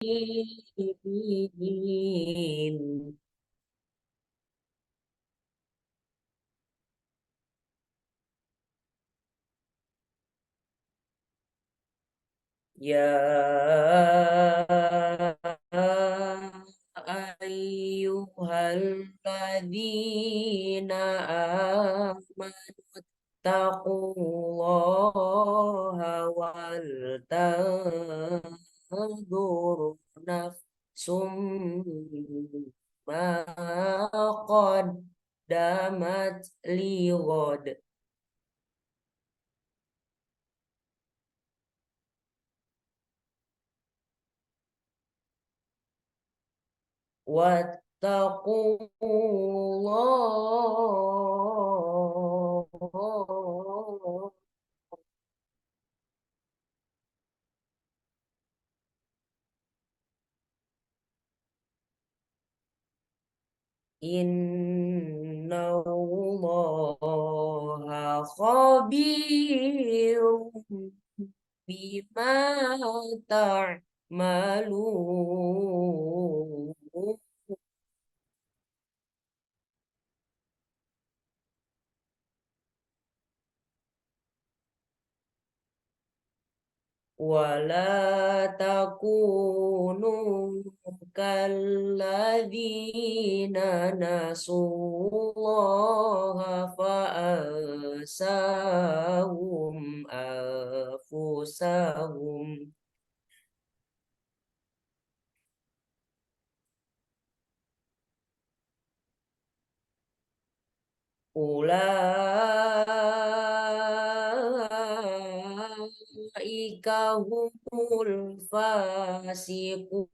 يا أيها الذين آمنوا اتقوا الله ولتنظر نفس ما قدمت لغد واتقوا الله إن الله خبير بما تعملون ولا تكونوا كالذين نسوا الله فأنساهم أنفسهم Ulaika humul fasiqun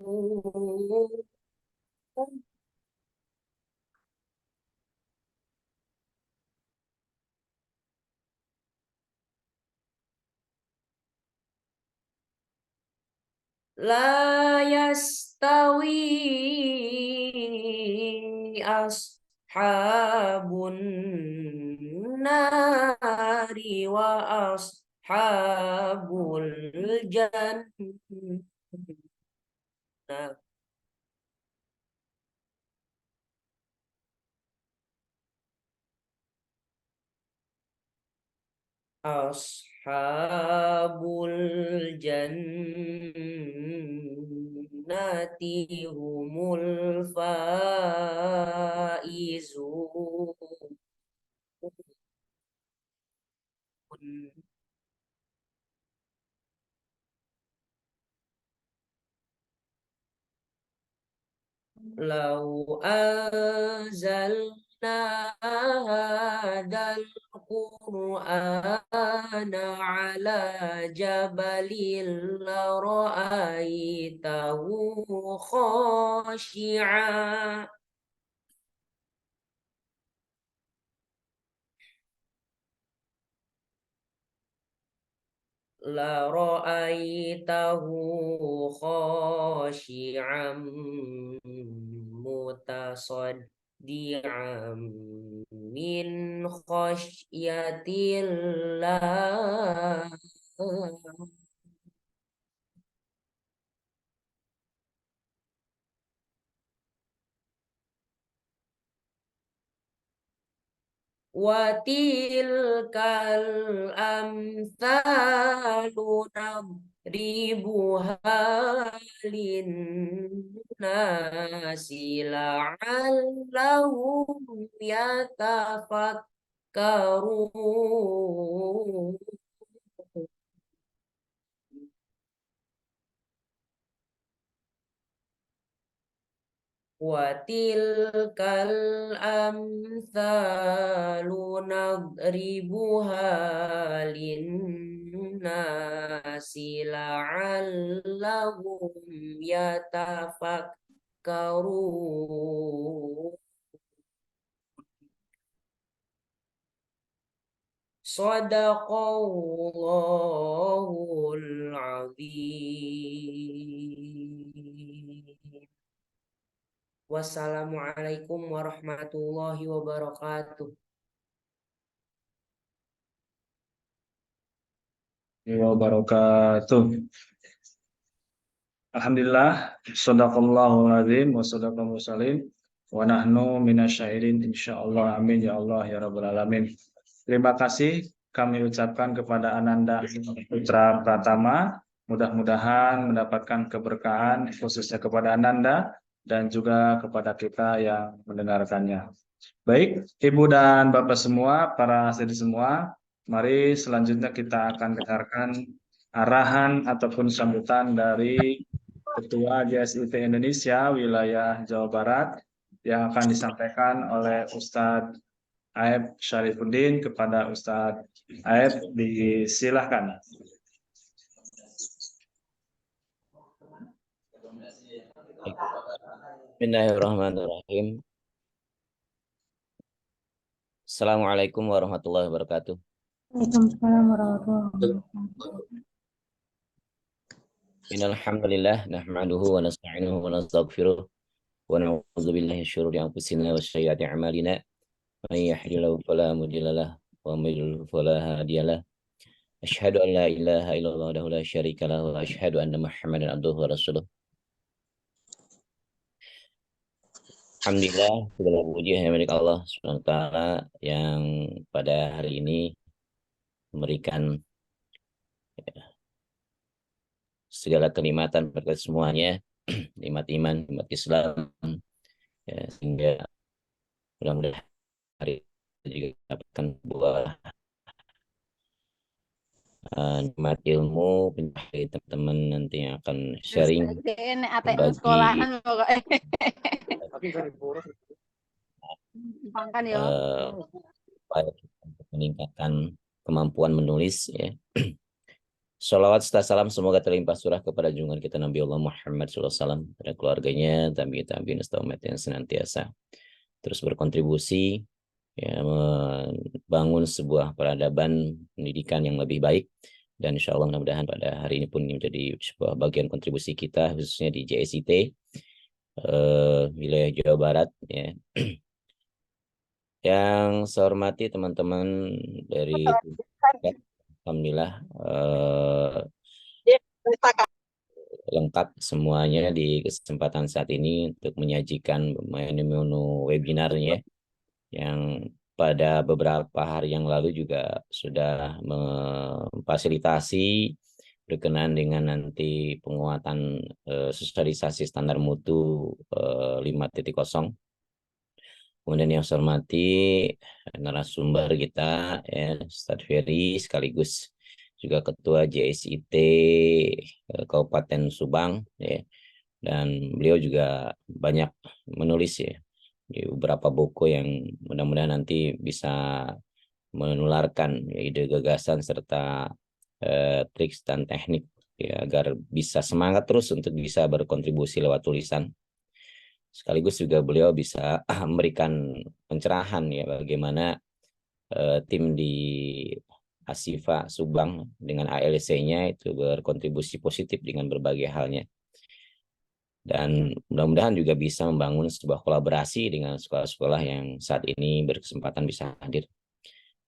la yastawi ashabun nari wa ashabul jannah Ashabul jannati humul faizun. Lau anzalna hadal Qur'ana ala jabalil la ra'aitahu khashi'a la ra'aitahu khashi'an mutasaddian min khasyatillah wa tilkal amthalu nadribuha linnasi la'allahum yatafakkarun wa tilkal amthalu nadribuha linnasi la'allahum yatafakkarun Shadaqallahul azim. Wassalamualaikum warahmatullahi wabarakatuh. Wabarakatuh. Alhamdulillah, sadaqallahul azim wa sadaqal mursalin wa nahnu minasyairin insyaallah, amin ya Allah ya rabbal alamin. Terima kasih kami ucapkan kepada Ananda Putra Pratama, mudah-mudahan mendapatkan keberkahan khususnya kepada Ananda dan juga kepada kita yang mendengarkannya. Baik, Ibu dan Bapak semua, para hadirin semua, mari selanjutnya kita akan dengarkan arahan ataupun sambutan dari Ketua JSIT Indonesia wilayah Jawa Barat yang akan disampaikan oleh Ustadz Aeb Syarifuddin. Kepada Ustadz Aeb, disilahkan. Bismillahirrahmanirrahim. Assalamualaikum warahmatullahi wabarakatuh. Waalaikumsalam warahmatullahi wabarakatuh. Innal hamdalillah nahmaduhu wa nasta'inuhu wa nastaghfiruh wa na'udzu billahi min syururi anfusina wa sayyiati a'malina. May yahdihillahu fala mudilla lahu wa may yudlil fala hadiya lahu. Asyhadu an la ilaha illallah wahdahu la syarika lahu wa asyhadu anna Muhammadan abduhu wa rasuluh. Alhamdulillah, segala puji hanya milik Allah Subhanahu wa taala yang pada hari ini memberikan segala kenikmatan berkat semuanya, nikmat iman, nikmat Islam, ya, sehingga mudah-mudahan hari ini juga dapatkan buah nikmat ilmu dari teman-teman nanti yang akan sharing berbagi upaya untuk meningkatkan kemampuan menulis, ya. Sholawat serta salam semoga terlimpah surah kepada junjungan kita Nabi Allah Muhammad SAW, pada keluarganya, tabi'in umat yang senantiasa terus berkontribusi, ya, membangun sebuah peradaban pendidikan yang lebih baik. Dan insya Allah mudah-mudahan pada hari ini pun menjadi sebuah bagian kontribusi kita khususnya di JSIT wilayah Jawa Barat, ya. Yang saya hormati teman-teman dari alhamdulillah lengkap semuanya di kesempatan saat ini untuk menyajikan menu webinarnya yang pada beberapa hari yang lalu juga sudah memfasilitasi berkenaan dengan nanti penguatan sosialisasi standar mutu 5.0. Kemudian yang saya hormati narasumber kita, ya, Ustadz Ferry, sekaligus juga Ketua JSIT Kabupaten Subang, ya. Dan beliau juga banyak menulis, ya, di beberapa buku yang mudah-mudahan nanti bisa menularkan, ya, ide gagasan serta trik dan teknik, ya, agar bisa semangat terus untuk bisa berkontribusi lewat tulisan. Sekaligus juga beliau bisa memberikan pencerahan, ya, bagaimana tim di Asifa Subang dengan ALC-nya itu berkontribusi positif dengan berbagai halnya. Dan mudah-mudahan juga bisa membangun sebuah kolaborasi dengan sekolah-sekolah yang saat ini berkesempatan bisa hadir.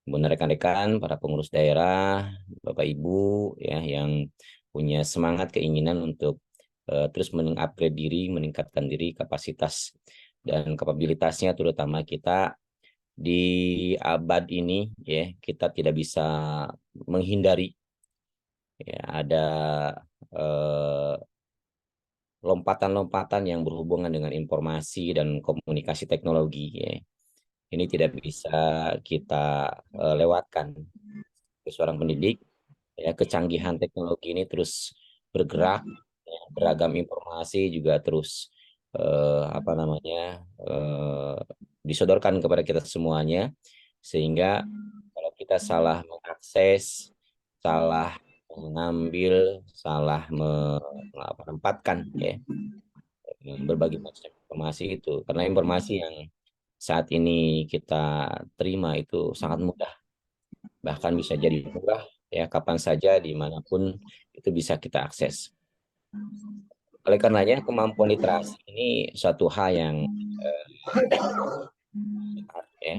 Kemudian rekan-rekan, para pengurus daerah, Bapak Ibu, ya, yang punya semangat keinginan untuk terus mengupgrade diri, meningkatkan diri, kapasitas dan kapabilitasnya, terutama kita di abad ini, ya, kita tidak bisa menghindari, ya, ada lompatan-lompatan yang berhubungan dengan informasi dan komunikasi teknologi, ya. Ini tidak bisa kita lewatkan. Seorang pendidik, ya, kecanggihan teknologi ini terus bergerak, ya, beragam informasi juga terus disodorkan kepada kita semuanya, sehingga kalau kita salah mengakses, salah mengambil, salah menempatkan, ya, berbagai macam informasi itu, karena informasi yang saat ini kita terima itu sangat mudah, bahkan bisa jadi murah, ya, kapan saja dimanapun itu bisa kita akses. Oleh karenanya kemampuan literasi ini suatu hal yang ya,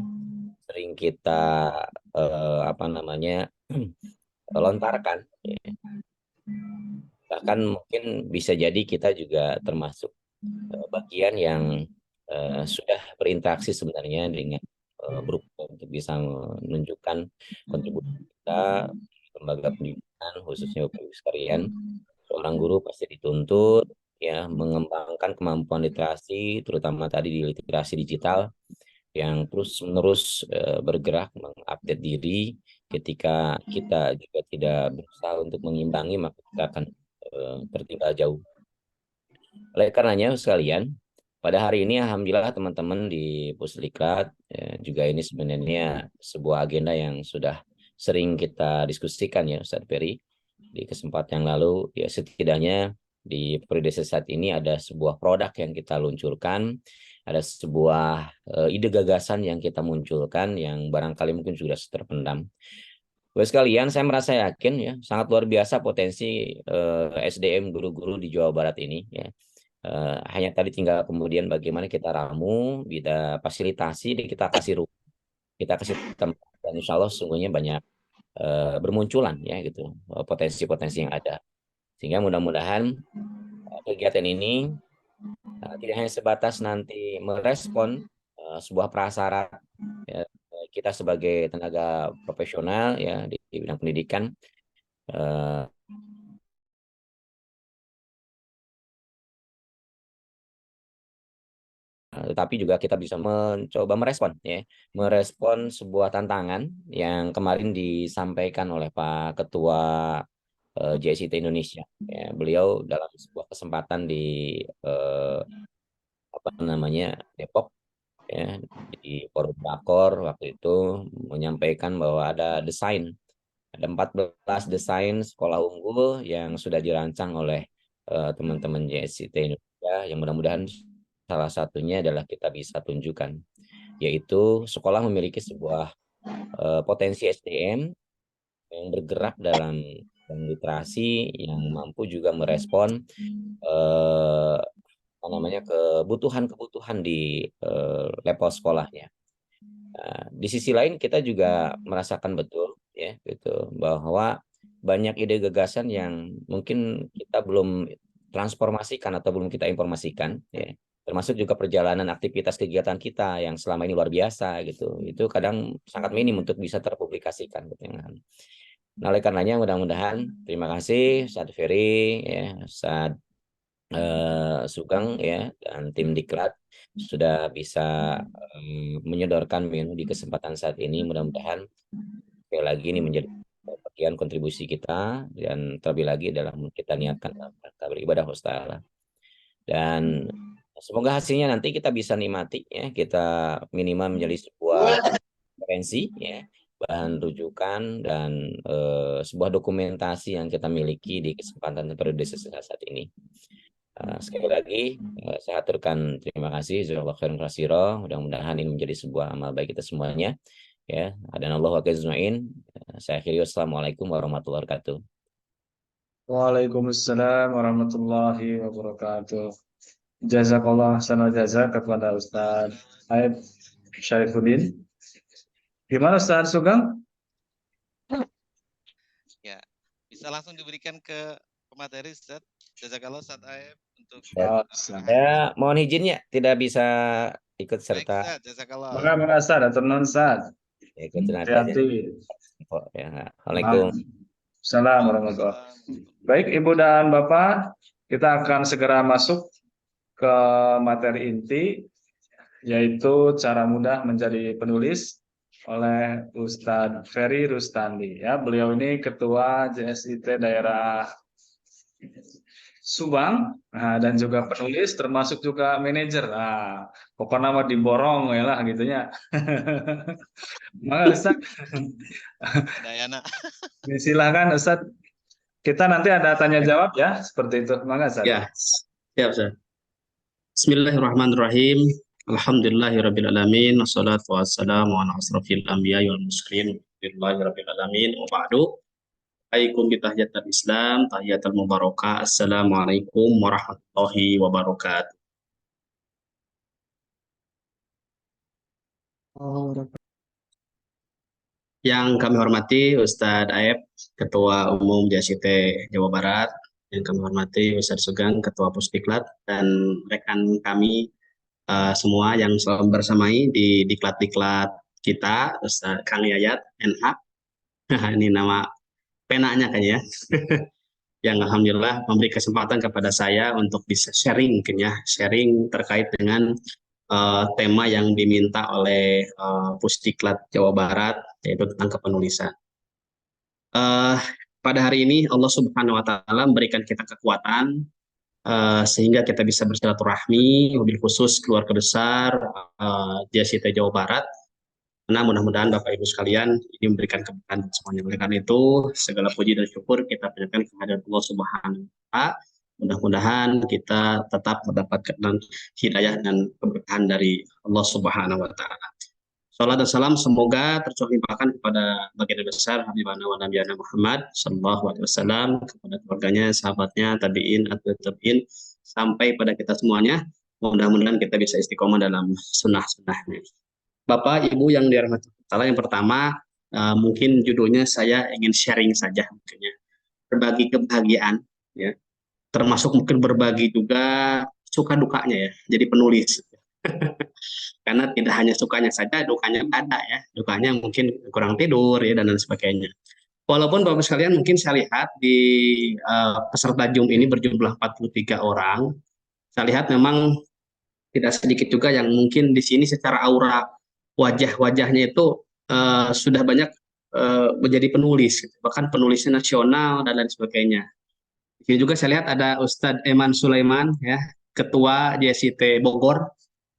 sering kita lontarkan, ya. Bahkan mungkin bisa jadi kita juga termasuk bagian yang sudah berinteraksi sebenarnya dengan berupaya untuk bisa menunjukkan kontribusi kita di lembaga pendidikan, khususnya Bapak Ibu sekalian. Seorang guru pasti dituntut ya mengembangkan kemampuan literasi, terutama tadi di literasi digital yang terus-menerus bergerak mengupdate diri. Ketika kita juga tidak berusaha untuk mengimbangi, maka kita akan tertinggal jauh. Oleh karenanya sekalian, pada hari ini alhamdulillah teman-teman di Pusdiklat juga ini sebenarnya sebuah agenda yang sudah sering kita diskusikan ya Ustadz Ferry. Di kesempatan yang lalu ya setidaknya di periode saat ini ada sebuah produk yang kita luncurkan, ada sebuah ide gagasan yang kita munculkan yang barangkali mungkin sudah terpendam. Bapak sekalian, saya merasa yakin ya sangat luar biasa potensi SDM guru-guru di Jawa Barat ini ya. Hanya tadi tinggal kemudian bagaimana kita ramu, kita fasilitasi, dan kita kasih ruang, kita kasih tempat, dan insya Allah sesungguhnya banyak bermunculan ya gitu potensi-potensi yang ada. Sehingga mudah-mudahan kegiatan ini tidak hanya sebatas nanti merespon sebuah prasyarat ya, kita sebagai tenaga profesional ya di bidang pendidikan. Tetapi juga kita bisa mencoba merespon sebuah tantangan yang kemarin disampaikan oleh Pak Ketua JSIT Indonesia. Ya, beliau dalam sebuah kesempatan di Depok ya di Forum Rakor waktu itu menyampaikan bahwa ada 14 desain sekolah unggul yang sudah dirancang oleh teman-teman JSIT Indonesia yang mudah-mudahan salah satunya adalah kita bisa tunjukkan, yaitu sekolah memiliki sebuah potensi SDM yang bergerak dalam literasi yang mampu juga merespon kebutuhan-kebutuhan di level sekolahnya. Di sisi lain kita juga merasakan betul ya gitu bahwa banyak ide gagasan yang mungkin kita belum transformasikan atau belum kita informasikan ya, termasuk juga perjalanan aktivitas kegiatan kita yang selama ini luar biasa gitu, itu kadang sangat minim untuk bisa terpublikasikan gitu. Nah, oleh karenanya mudah-mudahan terima kasih Ustadz Ferry ya, Ustadz Sugeng ya dan tim Diklat sudah bisa menyodorkan menu di kesempatan saat ini. Mudah-mudahan sekali lagi ini menjadi bagian kontribusi kita dan terlebih lagi dalam kita niatkan beribadah Ta'ala. Dan semoga hasilnya nanti kita bisa nikmati ya, kita minimal menjadi sebuah referensi ya, bahan rujukan dan sebuah dokumentasi yang kita miliki di kesempatan periode saat ini. Sekali lagi saya aturkan terima kasih jazakallahu khairan katsira. Mudah-mudahan ini menjadi sebuah amal baik kita semuanya ya. Adanallahu wa ajmain. Saya akhiri wassalamualaikum warahmatullahi wabarakatuh. Waalaikumsalam warahmatullahi wabarakatuh. Jazakallah sana jazak kepada Ustaz Aib Syarifuddin. Gimana Ustaz Sugeng? Ya, bisa langsung diberikan ke pemateri Ustaz. Jazakallah Ustaz Aib untuk saya mohon izin ya tidak bisa ikut serta. Baik, Ustaz, jazakallah. Bagaimana Ustaz? Atur Ustaz. Ikut serta. Ya, Assalamualaikum. Assalamualaikum warahmatullahi wabarakatuh. Baik Ibu dan Bapak, kita akan segera masuk ke materi inti, yaitu cara mudah menjadi penulis oleh Ustadz Ferry Rustandi. Ya, beliau ini ketua JSIT daerah Subang, dan juga penulis, termasuk juga manajer. Pokoknya mah diborong ya lah gitunya. Maka Ustaz, silakan Ustaz. Kita nanti ada tanya jawab ya, seperti itu. Maka Ustaz. Ya, siap Ustaz. Bismillahirrahmanirrahim. Alhamdulillahirabbil alamin. Wassalatu wassalamu ala asrofil anbiya'i wal mursalin. Alhamdulillahirabbil alamin. Wa ba'du. Aikum bitahiyatul Islam, tahiyatul mubarakah. Assalamualaikum warahmatullahi wabarakatuh. Yang kami hormati Ustadz Aib, Ketua Umum JSIT Jawa Barat, yang kami hormati Ustadz Sugeng, Ketua Pusdiklat, dan rekan kami semua yang selalu bersamai di diklat-diklat kita, Ustadz Kang Yayat, NH. Ini nama penanya kayaknya ya. Yang alhamdulillah memberi kesempatan kepada saya untuk bisa sharing mungkin ya, sharing terkait dengan tema yang diminta oleh Pusdiklat Jawa Barat, yaitu tentang kepenulisan. Pada hari ini Allah Subhanahu wa Ta'ala memberikan kita kekuatan sehingga kita bisa bersilaturahmi, mobil khusus keluarga besar JST Jawa Barat. Nah, mudah-mudahan Bapak Ibu sekalian ini memberikan keberkahan semuanya. Oleh karena itu, segala puji dan syukur kita panjatkan kehadirat Allah Subhanahu wa Ta'ala. Mudah-mudahan kita tetap mendapatkan hidayah dan keberkahan dari Allah Subhanahu wa Ta'ala. Salam dan salam semoga tercurahkan kepada baginda besar Habibana wa Nabiyana Muhammad sallallahu alaihi wasallam, kepada keluarganya, sahabatnya, tabi'in, atau tabi'in, sampai pada kita semuanya. Mudah-mudahan kita bisa istiqomah dalam sunnah-sunnahnya. Bapak, Ibu yang dirahmati Allah, yang pertama mungkin judulnya saya ingin sharing saja, mungkin ya, berbagi kebahagiaan, ya, termasuk mungkin berbagi juga suka dukanya ya, jadi penulis. Karena tidak hanya sukanya saja, dukanya ada ya, dukanya mungkin kurang tidur ya dan lain sebagainya. Walaupun Bapak sekalian mungkin saya lihat di peserta Zoom ini berjumlah 43 orang, saya lihat memang tidak sedikit juga yang mungkin di sini secara aura wajah-wajahnya itu sudah banyak menjadi penulis, bahkan penulisnya nasional dan lain sebagainya. Di sini juga saya lihat ada Ustadz Eman Sulaiman, ya, Ketua JST Bogor.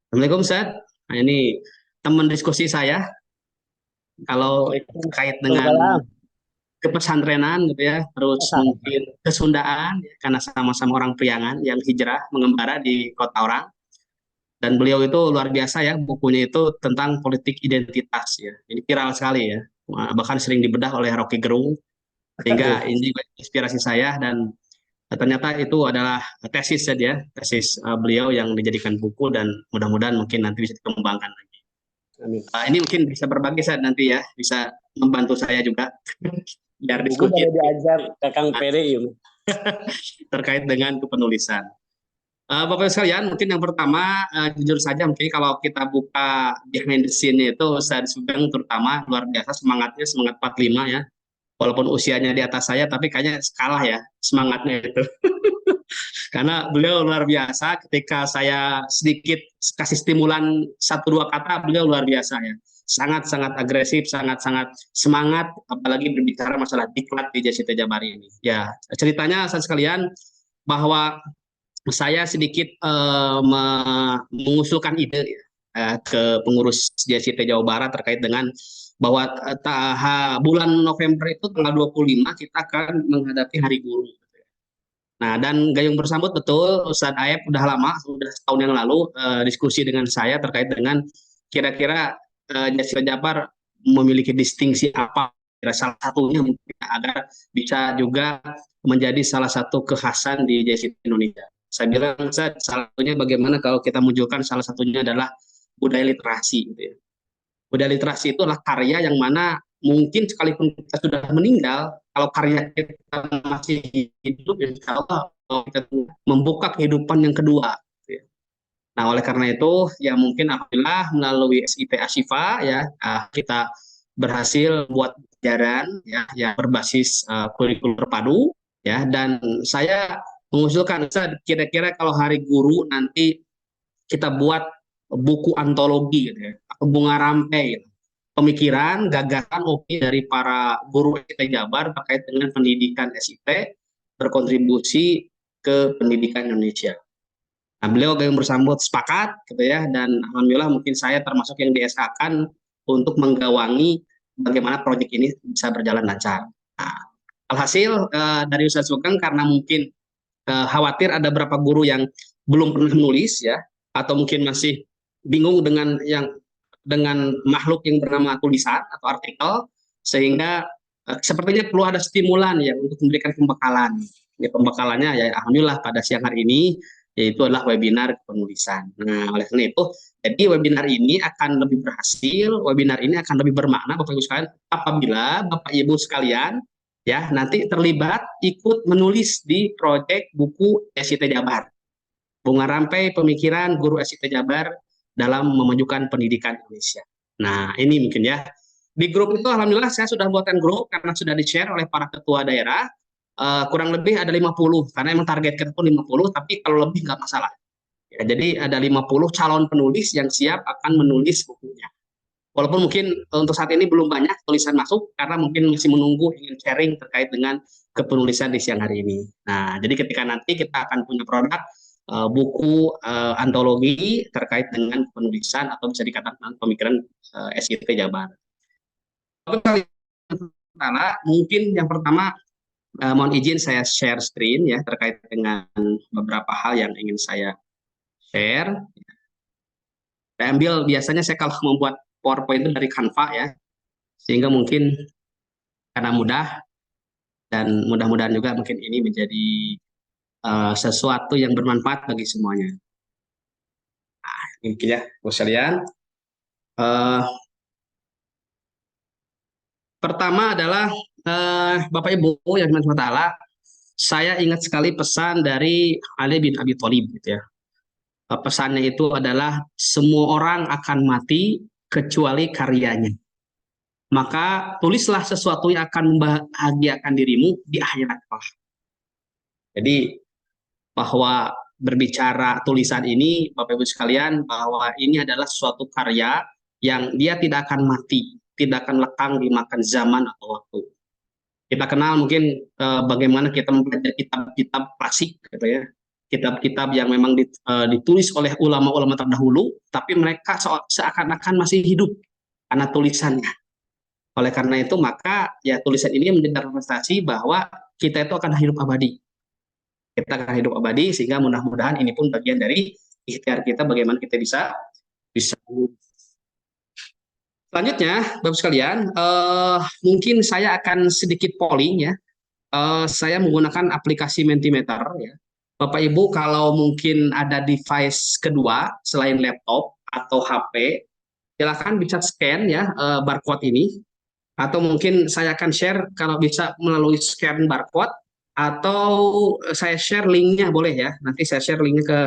Assalamualaikum Ustadz. Nah, ini teman diskusi saya. Kalau terkait dengan kepesantrenan gitu ya, terus mungkin kesundaan, ya, karena sama-sama orang Priangan yang hijrah mengembara di kota orang. Dan beliau itu luar biasa ya, bukunya itu tentang politik identitas ya. Ini viral sekali ya, bahkan sering dibedah oleh Rocky Gerung, sehingga ini inspirasi saya, dan ternyata itu adalah tesis saja, tesis beliau yang dijadikan buku, dan mudah-mudahan mungkin nanti bisa dikembangkan lagi. Ini mungkin bisa berbagi saya nanti ya, bisa membantu saya juga biar diskusi diajar Kakang Pere terkait dengan kepenulisan. Bapak sekalian, mungkin yang pertama jujur saja mungkin kalau kita buka behind the scene itu Ustadz Sugeng terutama luar biasa semangatnya, semangat 45 ya. Walaupun usianya di atas saya, tapi kayaknya kalah ya semangatnya itu. Karena beliau luar biasa, ketika saya sedikit kasih stimulan 1-2 kata, beliau luar biasa ya. Sangat-sangat agresif, sangat-sangat semangat, apalagi berbicara masalah diklat di JST Jabar ini. Ya, ceritanya saudara sekalian, bahwa saya sedikit mengusulkan ide ke pengurus JST Jawa Barat terkait dengan bahwa bulan November itu tanggal 25 kita akan menghadapi Hari Guru. Nah, dan gayung bersambut betul Ustadz Aep udah lama, sudah setahun yang lalu diskusi dengan saya terkait dengan kira-kira JST Jabar memiliki distingsi apa, salah satunya mungkin agar bisa juga menjadi salah satu kekhasan di JST Indonesia. Saya bilang salah satunya bagaimana kalau kita munculkan salah satunya adalah budaya literasi gitu ya. Budaya literasi itu adalah karya yang mana mungkin sekalipun kita sudah meninggal, kalau karya kita masih hidup, insya Allah kita membuka kehidupan yang kedua. Gitu ya. Nah, oleh karena itu, ya mungkin apabila melalui SIT Ashifa ya kita berhasil buat pelajaran ya yang berbasis kurikulum terpadu ya, dan saya mengusulkan kira-kira kalau Hari Guru nanti kita buat buku antologi gitu ya, bunga rampai gitu. Pemikiran, gagasan, opini dari para guru SIT Jabar terkait dengan pendidikan SIT berkontribusi ke pendidikan Indonesia. Nah, beliau yang bersambut sepakat gitu ya, dan alhamdulillah mungkin saya termasuk yang di-SK-kan untuk menggawangi bagaimana proyek ini bisa berjalan lancar. Nah, alhasil dari Ustadz Sugeng karena mungkin khawatir ada beberapa guru yang belum pernah menulis ya, atau mungkin masih bingung dengan makhluk yang bernama tulisan atau artikel, sehingga sepertinya perlu ada stimulan ya untuk memberikan pembekalan. Ya, pembekalannya ya alhamdulillah pada siang hari ini yaitu adalah webinar penulisan. Nah, oleh karena itu, jadi webinar ini akan lebih berhasil, webinar ini akan lebih bermakna Bapak Ibu sekalian apabila Bapak Ibu sekalian ya nanti terlibat ikut menulis di proyek buku SIT Jabar. Bunga Rampai Pemikiran Guru SIT Jabar dalam Memajukan Pendidikan Indonesia. Nah, ini mungkin ya. Di grup itu alhamdulillah saya sudah buatkan grup karena sudah di-share oleh para ketua daerah. Kurang lebih ada 50 karena emang target kita pun 50, tapi kalau lebih nggak masalah. Ya, jadi ada 50 calon penulis yang siap akan menulis bukunya. Walaupun mungkin untuk saat ini belum banyak tulisan masuk karena mungkin masih menunggu ingin sharing terkait dengan kepenulisan di siang hari ini. Nah, jadi ketika nanti kita akan punya produk buku antologi terkait dengan penulisan atau bisa dikatakan pemikiran SIT Jabar. Mungkin yang pertama mohon izin saya share screen ya terkait dengan beberapa hal yang ingin saya share. Saya ambil biasanya saya kalau membuat PowerPoint itu dari Canva ya, sehingga mungkin karena mudah dan mudah-mudahan juga mungkin ini menjadi sesuatu yang bermanfaat bagi semuanya. Nah, mungkin ya, sekalian. Pertama adalah Bapak Ibu yang dirahmati, saya ingat sekali pesan dari Ali bin Abi Thalib gitu ya. Pesannya itu adalah semua orang akan mati kecuali karyanya. Maka tulislah sesuatu yang akan membahagiakan dirimu di akhirat kelak. Jadi bahwa berbicara tulisan ini, Bapak Ibu sekalian, bahwa ini adalah suatu karya yang dia tidak akan mati, tidak akan lekang dimakan zaman atau waktu. Kita kenal mungkin bagaimana kita mempelajari kitab-kitab klasik, gitu ya. Kitab-kitab yang memang ditulis oleh ulama-ulama terdahulu, tapi mereka seakan-akan masih hidup karena tulisannya. Oleh karena itu, maka ya tulisan ini menjadi representasi bahwa kita itu akan hidup abadi. Kita akan hidup abadi, sehingga mudah-mudahan ini pun bagian dari ikhtiar kita bagaimana kita bisa. Selanjutnya, Bapak sekalian, mungkin saya akan sedikit polling ya. Saya menggunakan aplikasi Mentimeter ya. Bapak Ibu kalau mungkin ada device kedua selain laptop atau HP, silakan bisa scan ya barcode ini. Atau mungkin saya akan share kalau bisa melalui scan barcode, atau saya share linknya boleh ya. Nanti saya share linknya ke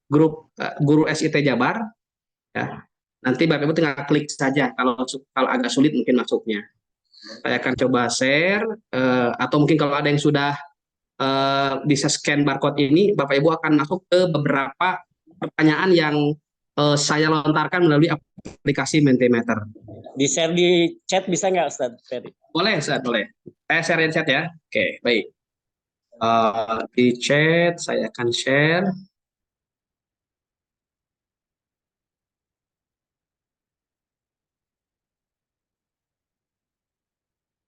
grup Guru SIT Jabar. Ya. Nanti Bapak Ibu tinggal klik saja kalau agak sulit mungkin masuknya. Saya akan coba share, atau mungkin kalau ada yang sudah bisa scan barcode ini, Bapak Ibu akan masuk ke beberapa pertanyaan yang saya lontarkan melalui aplikasi Mentimeter. Di-share di chat bisa nggak, Ustaz Ferry? Boleh, Ustaz, boleh. Saya share di chat ya. Oke, baik. Di chat saya akan share.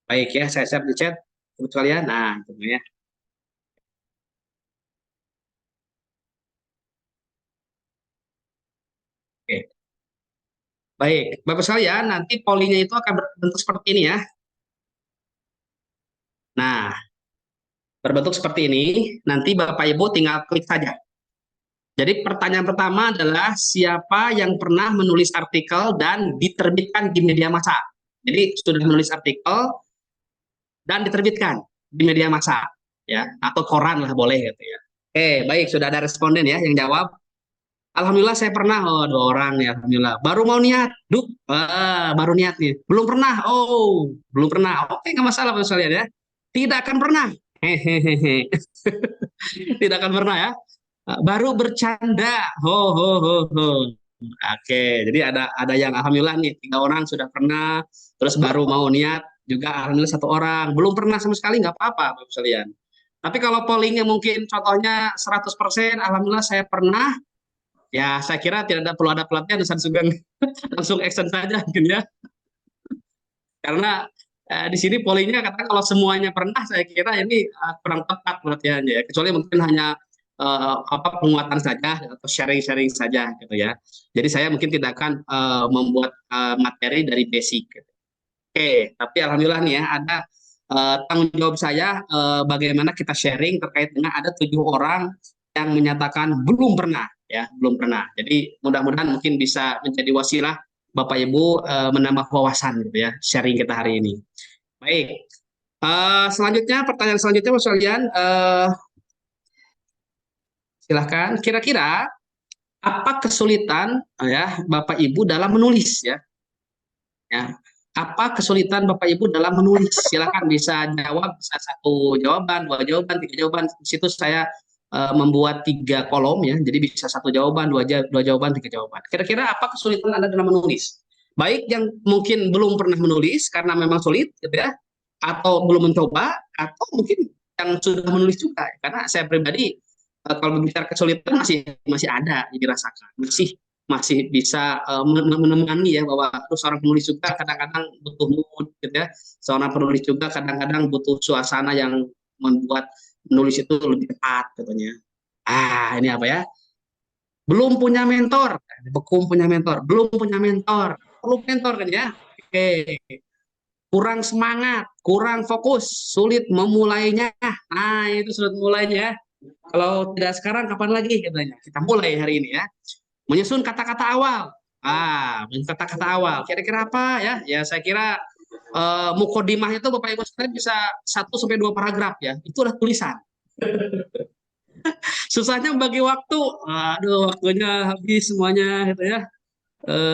Baik ya, saya share di chat kalian. Nah, itu ya. Oke. Baik, Bapak sekalian, nanti pollingnya itu akan berbentuk seperti ini ya. Nah, berbentuk seperti ini, nanti Bapak Ibu tinggal klik saja. Jadi pertanyaan pertama adalah siapa yang pernah menulis artikel dan diterbitkan di media massa. Jadi sudah menulis artikel dan diterbitkan di media massa ya, atau koran lah boleh gitu ya. Oke, baik, sudah ada responden ya yang jawab. Alhamdulillah saya pernah. Oh, 2 orang ya, alhamdulillah. Baru mau niat, baru niat nih. Belum pernah. Oh, belum pernah. Oke, nggak masalah Bapak sekalian ya. Tidak akan pernah. Hehehe. Tidak akan pernah ya. Baru bercanda. Ho ho ho ho. Oke, jadi ada yang alhamdulillah nih 3 orang sudah pernah, terus baru mau niat juga alhamdulillah 1 orang. Belum pernah sama sekali nggak apa-apa Bapak sekalian. Tapi kalau pollingnya mungkin contohnya 100%, alhamdulillah saya pernah. Ya, saya kira tidak perlu ada pelatihan, langsung action saja mungkin ya. Karena di sini pollingnya katakan kalau semuanya pernah, saya kira ini kurang tepat pelatihannya ya. Kecuali mungkin hanya penguatan saja atau sharing-sharing saja gitu ya. Jadi saya mungkin tidak akan membuat materi dari basic. Gitu. Oke, tapi alhamdulillah nih ya ada tanggung jawab saya bagaimana kita sharing terkait dengan ada 7 orang yang menyatakan belum pernah ya, belum pernah. Jadi mudah-mudahan mungkin bisa menjadi wasilah Bapak Ibu menambah wawasan gitu ya, sharing kita hari ini. Baik. Selanjutnya, pertanyaan selanjutnya, Mas Solian, silahkan. Kira-kira apa kesulitan ya Bapak Ibu dalam menulis ya? Ya, apa kesulitan Bapak Ibu dalam menulis? Silakan bisa jawab, bisa satu jawaban, dua jawaban, tiga jawaban. Di situ saya membuat 3 kolom ya, jadi bisa satu jawaban, dua jawaban, 3 jawaban. Kira-kira apa kesulitan Anda dalam menulis? Baik yang mungkin belum pernah menulis karena memang sulit, gitu ya, atau belum mencoba, atau mungkin yang sudah menulis juga. Karena saya pribadi kalau berbicara kesulitan masih ada dirasakan, masih bisa menemani ya, bahwa seorang penulis juga kadang-kadang butuh mood gitu ya, seorang penulis juga kadang-kadang butuh suasana yang membuat menulis itu lebih tepat katanya. Ini apa ya, belum punya mentor, belum punya mentor, perlu mentor kan ya. Oke, kurang semangat, kurang fokus, sulit memulainya. Nah itu sulit mulainya. Kalau tidak sekarang kapan lagi katanya, kita mulai hari ini ya. Menyusun kata-kata awal. Kata-kata awal. Kira-kira apa ya? Ya saya kira mukodimah itu Bapak Ibu sekalian bisa 1 sampai 2 paragraf ya. Itulah tulisan. Susahnya bagi waktu. Aduh, waktunya habis semuanya gitu ya.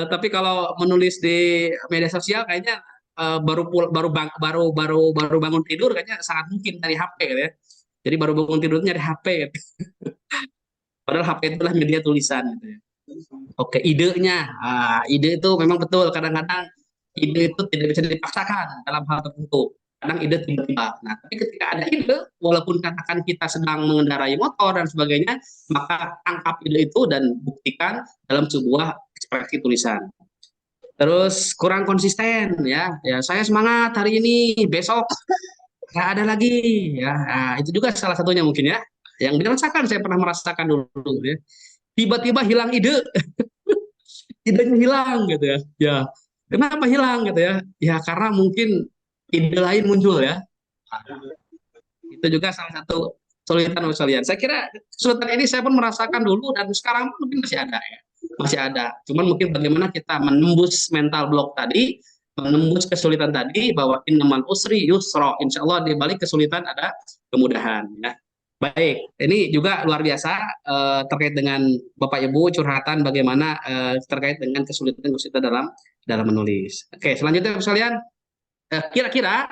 Tapi kalau menulis di media sosial kayaknya baru bangun tidur kayaknya sangat mungkin dari HP gitu ya. Jadi baru bangun tidurnya dari HP gitu. Padahal HP itulah media tulisan gitu ya. Oke, idenya. Ide itu memang betul. Kadang-kadang ide itu tidak bisa dipaksakan dalam hal tertentu. Kadang ide tiba-tiba. Nah, tapi ketika ada ide, walaupun katakan kita sedang mengendarai motor dan sebagainya, maka tangkap ide itu dan buktikan dalam sebuah ekspresi tulisan. Terus kurang konsisten ya. Ya saya semangat hari ini, besok nggak ada lagi ya. Nah, itu juga salah satunya mungkin ya. Yang dirasakan, saya pernah merasakan dulu ya. Tiba-tiba hilang ide. Idenya hilang gitu ya. Ya, kenapa hilang gitu ya? Ya karena mungkin ide lain muncul ya. Itu juga salah satu kesulitan kalian. Saya kira kesulitan ini saya pun merasakan dulu dan sekarang mungkin masih ada ya. Masih ada. Cuman mungkin bagaimana kita menembus mental block tadi, menembus kesulitan tadi, bahwa innamal usri yusra. Insya Allah di balik kesulitan ada kemudahan ya. Baik, ini juga luar biasa terkait dengan Bapak Ibu curhatan bagaimana terkait dengan kesulitan-kesulitan dalam menulis. Oke, selanjutnya sekalian, kira-kira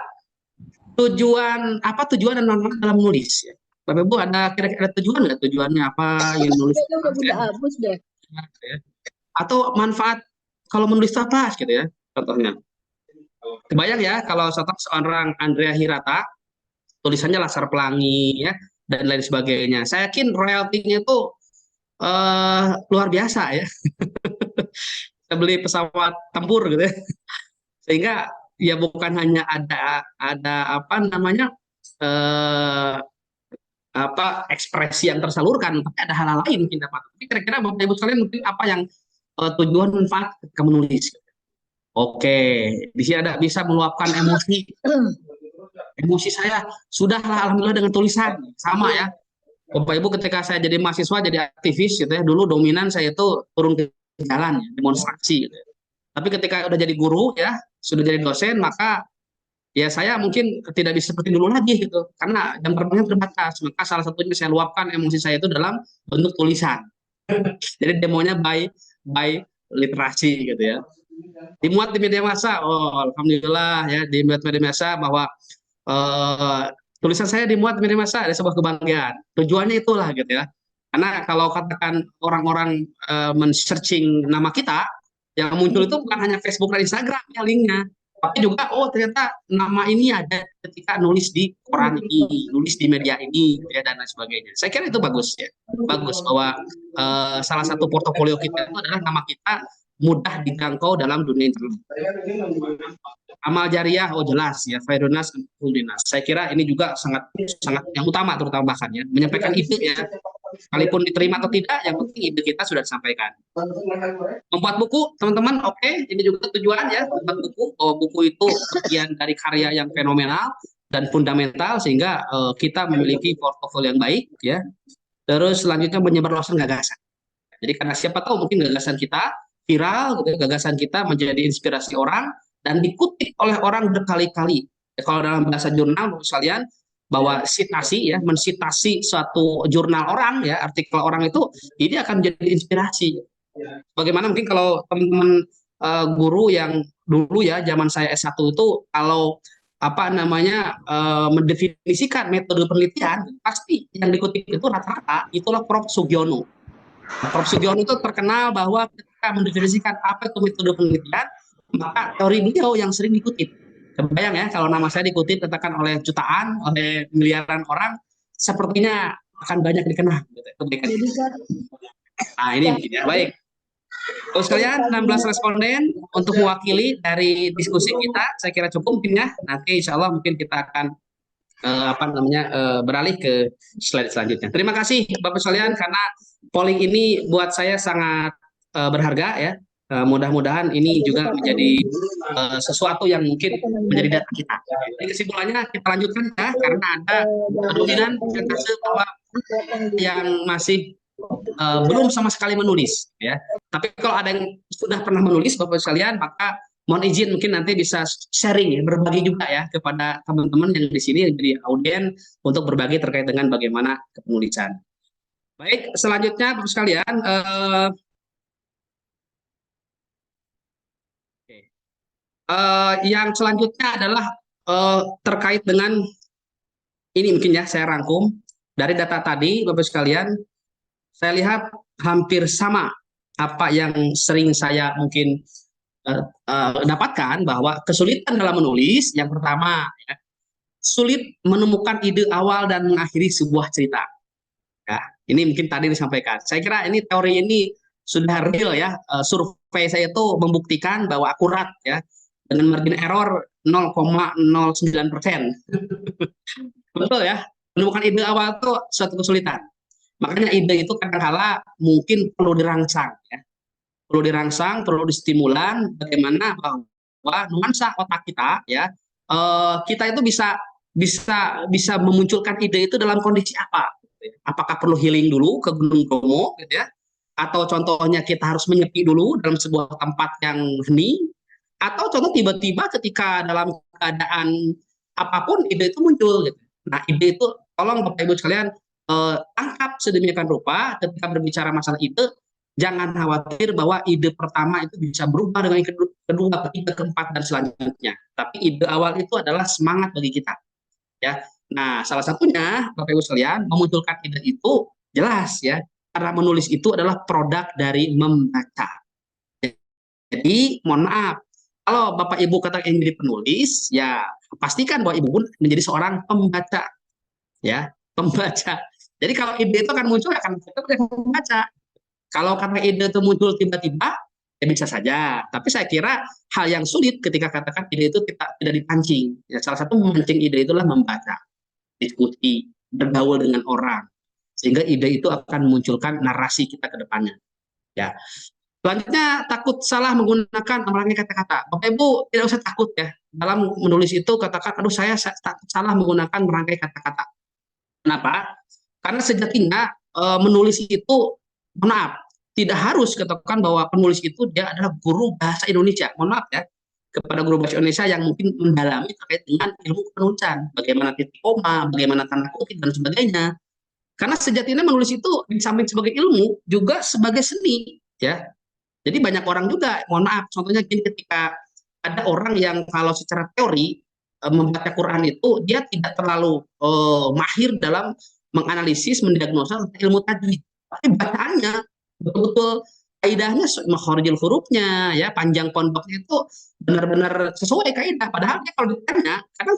tujuan dan manfaat dalam menulis? Ya. Bapak Ibu ada kira-kira tujuan nggak? Tujuannya apa yang menulis? Atau manfaat kalau menulis itu apa gitu ya? Contohnya, kebayang ya kalau seorang Andrea Hirata tulisannya laser pelangi ya, dan lain sebagainya. Saya yakin royaltinya itu luar biasa ya. Kita beli pesawat tempur gitu ya. Sehingga ya bukan hanya ada apa namanya ekspresi yang tersalurkan, tapi ada hal-hal lain mungkin dapat. Tapi kira-kira Bapak Ibu sekalian mungkin apa yang tujuan manfaat ketika menulis? Oke, di sini ada bisa meluapkan emosi. Emosi saya sudahlah alhamdulillah dengan tulisan sama ya. Bapak Ibu ketika saya jadi mahasiswa, jadi aktivis gitu ya, dulu dominan saya itu turun ke jalan ya, demonstrasi gitu ya. Tapi ketika udah jadi guru ya, sudah jadi dosen, maka ya saya mungkin tidak bisa seperti dulu lagi gitu. Karena jam terbangnya terbatas. Maka salah satunya saya luapkan emosi saya itu dalam bentuk tulisan. Jadi demonya by literasi gitu ya. Dimuat di media massa, alhamdulillah ya, di media massa bahwa tulisan saya dimuat di media massa, ada sebuah kebanggaan. Tujuannya itulah gitu ya. Karena kalau katakan orang-orang men-searching nama kita, yang muncul itu bukan hanya Facebook dan Instagram ya linknya, tapi juga ternyata nama ini ada ketika nulis di koran ini, nulis di media ini ya, dan lain sebagainya. Saya kira itu bagus ya. Bagus bahwa salah satu portofolio kita itu adalah nama kita mudah dijangkau dalam dunia internet. Amal jariah, jelas ya, Fairunas, Kuldinas. Saya kira ini juga sangat yang utama, terutama bahkan ya, menyampaikan ide ya, sekalipun diterima atau tidak, yang penting ide kita sudah disampaikan. Membuat buku, teman-teman, oke, ini juga tujuan ya, membuat buku. Buku itu bagian dari karya yang fenomenal dan fundamental, sehingga kita memiliki portofolio yang baik ya. Terus selanjutnya menyebarluaskan gagasan. Jadi karena siapa tahu mungkin gagasan kita viral, gitu, gagasan kita menjadi inspirasi orang dan dikutip oleh orang berkali-kali. Kalau dalam bahasa jurnal, Bapak sekalian, bahwa sitasi ya, mensitasi suatu jurnal orang ya, artikel orang itu, ini akan jadi inspirasi. Bagaimana mungkin kalau teman-teman guru yang dulu ya, zaman saya S1 itu, kalau apa namanya mendefinisikan metode penelitian, pasti yang dikutip itu rata-rata itulah Prof. Sugiono. Nah, Prof. Sugiono itu terkenal bahwa ketika mendefinisikan apa itu metode penelitian, maka teori beliau yang sering dikutip. Kebayang ya, kalau nama saya dikutip katakan oleh jutaan, oleh miliaran orang, sepertinya akan banyak dikenal. Nah, ini mungkin ya. Baik. Terus kalian 16 responden untuk mewakili dari diskusi kita, saya kira cukup mungkin ya. Nanti insya Allah mungkin kita akan beralih ke slide selanjutnya. Terima kasih Bapak sekalian karena polling ini buat saya sangat berharga ya. Mudah-mudahan ini juga menjadi sesuatu yang mungkin menjadi data kita. Jadi kesimpulannya kita lanjutkan ya, karena ada dominan persentase bahwa yang masih belum sama sekali menulis ya. Tapi kalau ada yang sudah pernah menulis Bapak sekalian, maka mohon izin mungkin nanti bisa sharing ya, berbagi juga ya kepada teman-teman yang di sini jadi audien untuk berbagi terkait dengan bagaimana kepenulisan. Baik, selanjutnya Bapak sekalian yang selanjutnya adalah terkait dengan ini mungkin ya saya rangkum dari data tadi Bapak sekalian. Saya lihat hampir sama apa yang sering saya mungkin dapatkan, bahwa kesulitan dalam menulis yang pertama ya, sulit menemukan ide awal dan mengakhiri sebuah cerita. Ya, ini mungkin tadi disampaikan. Saya kira ini teori ini sudah real ya. Survei saya itu membuktikan bahwa akurat ya, dengan margin error 0,09%. Betul ya. Menemukan ide awal itu suatu kesulitan. Makanya ide itu kadang-kala mungkin perlu dirangsang ya. Perlu dirangsang, perlu distimulan bagaimana bahwa nuansa otak kita ya, kita itu bisa memunculkan ide itu dalam kondisi apa? Apakah perlu healing dulu ke Gunung Bromo gitu ya? Atau contohnya kita harus menyepi dulu dalam sebuah tempat yang hening, atau contoh tiba-tiba ketika dalam keadaan apapun ide itu muncul gitu. Nah, ide itu tolong Bapak Ibu sekalian tangkap sedemikian rupa ketika berbicara masalah ide. Jangan khawatir bahwa ide pertama itu bisa berubah dengan kedua, ketiga, keempat, dan selanjutnya. Tapi ide awal itu adalah semangat bagi kita. Ya. Nah, salah satunya, Bapak Ibu sekalian, memunculkan ide itu jelas ya. Karena menulis itu adalah produk dari membaca. Jadi, mohon maaf, kalau Bapak Ibu katakan ingin menjadi penulis, ya pastikan bahwa Ibu pun menjadi seorang pembaca. Ya, pembaca. Jadi kalau ide itu akan muncul, akan membaca. Kalau karena ide itu muncul tiba-tiba, ya bisa saja. Tapi saya kira hal yang sulit ketika katakan ide itu tidak dipancing. Ya, salah satu memancing ide itulah membaca, diskusi, bergaul dengan orang. Sehingga ide itu akan memunculkan narasi kita ke depannya. Ya. Selanjutnya, takut salah menggunakan merangkai kata-kata. Bapak Ibu tidak usah takut ya. Dalam menulis itu katakan, aduh saya takut salah menggunakan merangkai kata-kata. Kenapa? Karena sejatinya menulis itu, mohon maaf, tidak harus katakan bahwa penulis itu dia adalah guru bahasa Indonesia. Mohon maaf ya, kepada guru bahasa Indonesia yang mungkin mendalami terkait dengan ilmu penulisan, bagaimana titik koma, bagaimana tanda kutip dan sebagainya. Karena sejatinya menulis itu di samping sebagai ilmu juga sebagai seni, ya. Jadi banyak orang juga, mohon maaf, contohnya gini, ketika ada orang yang kalau secara teori membaca Quran itu dia tidak terlalu mahir dalam menganalisis, mendiagnosa ilmu tajwid. Tapi bacaannya betul-betul kaidahnya, makharijul hurufnya ya, panjang pondoknya itu benar-benar sesuai kaidah. Padahal dia kalau ditanya kadang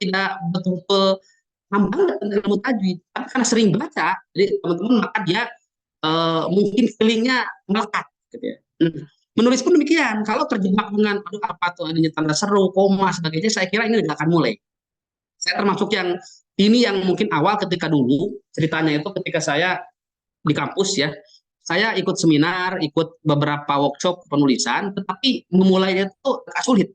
tidak betul-betul nambah dengan ilmu tajwid. Tapi karena sering baca, jadi teman-teman maka dia mungkin feelingnya melekat gitu ya. Menulis pun demikian. Kalau terjebak dengan aduh apa tuh adanya tanda seru, koma, sebagainya, saya kira ini tidak akan mulai. Saya termasuk yang ini yang mungkin awal ketika dulu ceritanya itu ketika saya di kampus ya, saya ikut seminar, ikut beberapa workshop penulisan, tetapi memulainya itu agak sulit.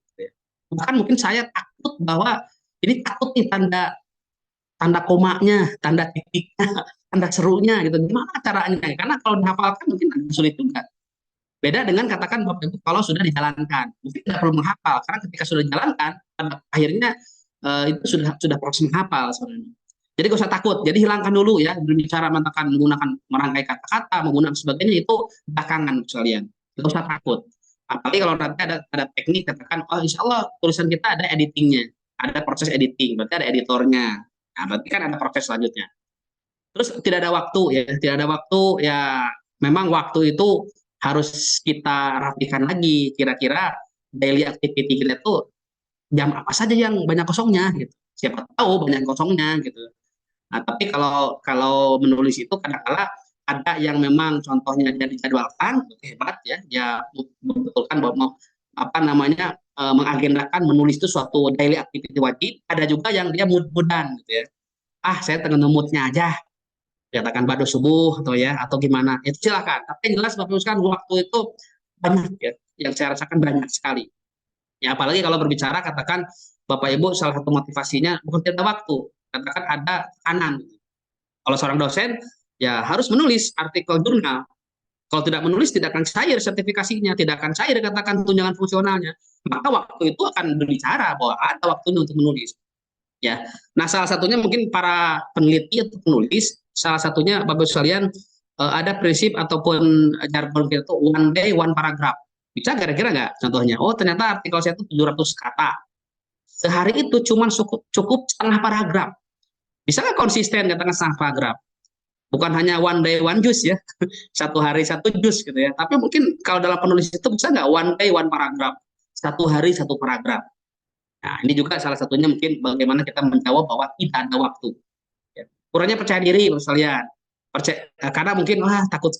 Bahkan mungkin saya takut bahwa ini takut nih tanda komanya, tanda titiknya, tanda serunya gitu. Gimana caranya? Karena kalau dihafalkan mungkin agak sulit juga. Beda dengan katakan Bapak Ibu kalau sudah dijalankan, mungkin tidak perlu menghafal, karena ketika sudah dijalankan, pada akhirnya itu sudah proses menghafal sebenarnya. Jadi gak usah takut. Jadi hilangkan dulu ya berbicara menggunakan merangkai kata-kata, menggunakan sebagainya itu belakangan sekalian. Gak usah takut. Apalagi kalau nanti ada teknik katakan, oh insya Allah tulisan kita ada editingnya, ada proses editing, berarti ada editornya. Nah, berarti kan ada proses selanjutnya. Terus tidak ada waktu ya, tidak ada waktu ya. Memang waktu itu harus kita rapikan lagi. Kira-kira daily activity kita tuh jam apa saja yang banyak kosongnya gitu. Siapa tahu banyak kosongnya gitu. Nah, tapi kalau menulis itu kadang-kala ada yang memang contohnya dia dijadwalkan, hebat ya, dia membetulkan bahwa mau apa namanya mengagendakan menulis itu suatu daily activity wajib. Ada juga yang dia mood-moodan gitu ya. Ah, saya tengah moodnya aja, katakan ba'da subuh atau ya atau gimana. Itu silakan. Tapi yang jelas Bapak Ibu waktu itu banyak ya, yang saya rasakan banyak sekali. Ya apalagi kalau berbicara katakan Bapak Ibu salah satu motivasinya bukan tidak waktu, katakan ada tekanan. Kalau seorang dosen ya harus menulis artikel jurnal. Kalau tidak menulis tidak akan cair sertifikasinya, tidak akan cair katakan tunjangan fungsionalnya. Maka waktu itu akan berbicara bahwa ada waktunya untuk menulis. Ya. Nah, salah satunya mungkin para peneliti atau penulis, salah satunya Bapak sekalian ada prinsip ataupun jargon kita itu one day one paragraph. Bisa kira-kira nggak contohnya? Oh, ternyata artikel saya itu 700 kata. Sehari itu cuma cukup setengah paragraf. Bisa nggak konsisten katakan setengah paragraf? Bukan hanya one day one juice ya, satu hari satu jus gitu ya. Tapi mungkin kalau dalam penulis itu bisa nggak one day one paragraph, satu hari satu paragraf. Nah, ini juga salah satunya mungkin bagaimana kita menjawab bahwa tidak ada waktu. Ya. Kurangnya percaya diri, sekalian. Karena mungkin takut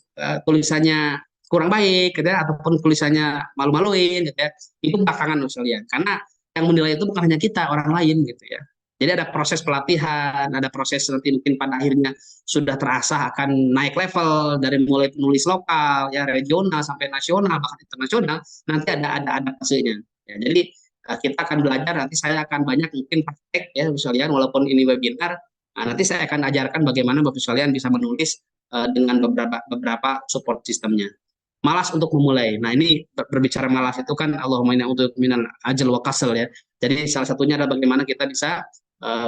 tulisannya kurang baik, gitu ya, ataupun tulisannya malu-maluin, gitu ya. Itu belakangan, sekalian. Karena yang menilai itu bukan hanya kita, orang lain, gitu ya. Jadi ada proses pelatihan, ada proses nanti mungkin pada akhirnya sudah terasa akan naik level dari mulai penulis lokal, ya regional sampai nasional bahkan internasional. Nanti ada adaptasinya. Ya, jadi kita akan belajar, nanti saya akan banyak mungkin praktek ya sekalian, walaupun ini webinar, nanti saya akan ajarkan bagaimana Bapak sekalian bisa menulis dengan beberapa support sistemnya. Malas untuk memulai. Nah, ini berbicara malas itu kan Allahumma inna a'udzu minal ajal wa kasal ya. Jadi salah satunya adalah bagaimana kita bisa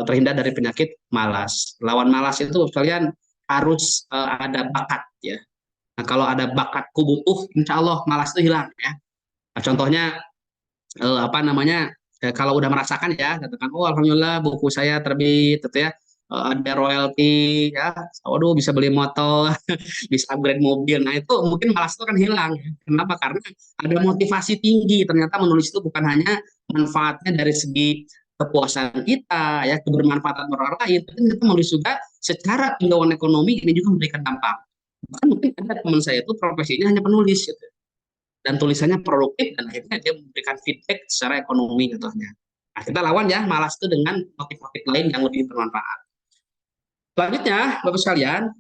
terhindar dari penyakit malas. Lawan malas itu sekalian harus ada bakat ya. Nah, kalau ada bakat kubutuh, insya Allah malas itu hilang ya. Nah, contohnya apa namanya kalau udah merasakan ya katakan oh alhamdulillah buku saya terbit gitu ya, ada royalti ya, waduh bisa beli motor bisa upgrade mobil. Nah itu mungkin malas itu kan hilang. Kenapa? Karena ada motivasi tinggi, ternyata menulis itu bukan hanya manfaatnya dari segi kepuasan kita ya, kebermanfaatan orang lain, tapi ternyata menulis juga secara tinjauan ekonomi ini juga memberikan dampak. Bahkan mungkin ada teman saya itu profesinya hanya penulis gitu, dan tulisannya produktif dan akhirnya dia memberikan feedback secara ekonomi contohnya. Nah, kita lawan ya malas itu dengan motif-motif lain yang lebih bermanfaat. Selanjutnya, Bapak sekalian,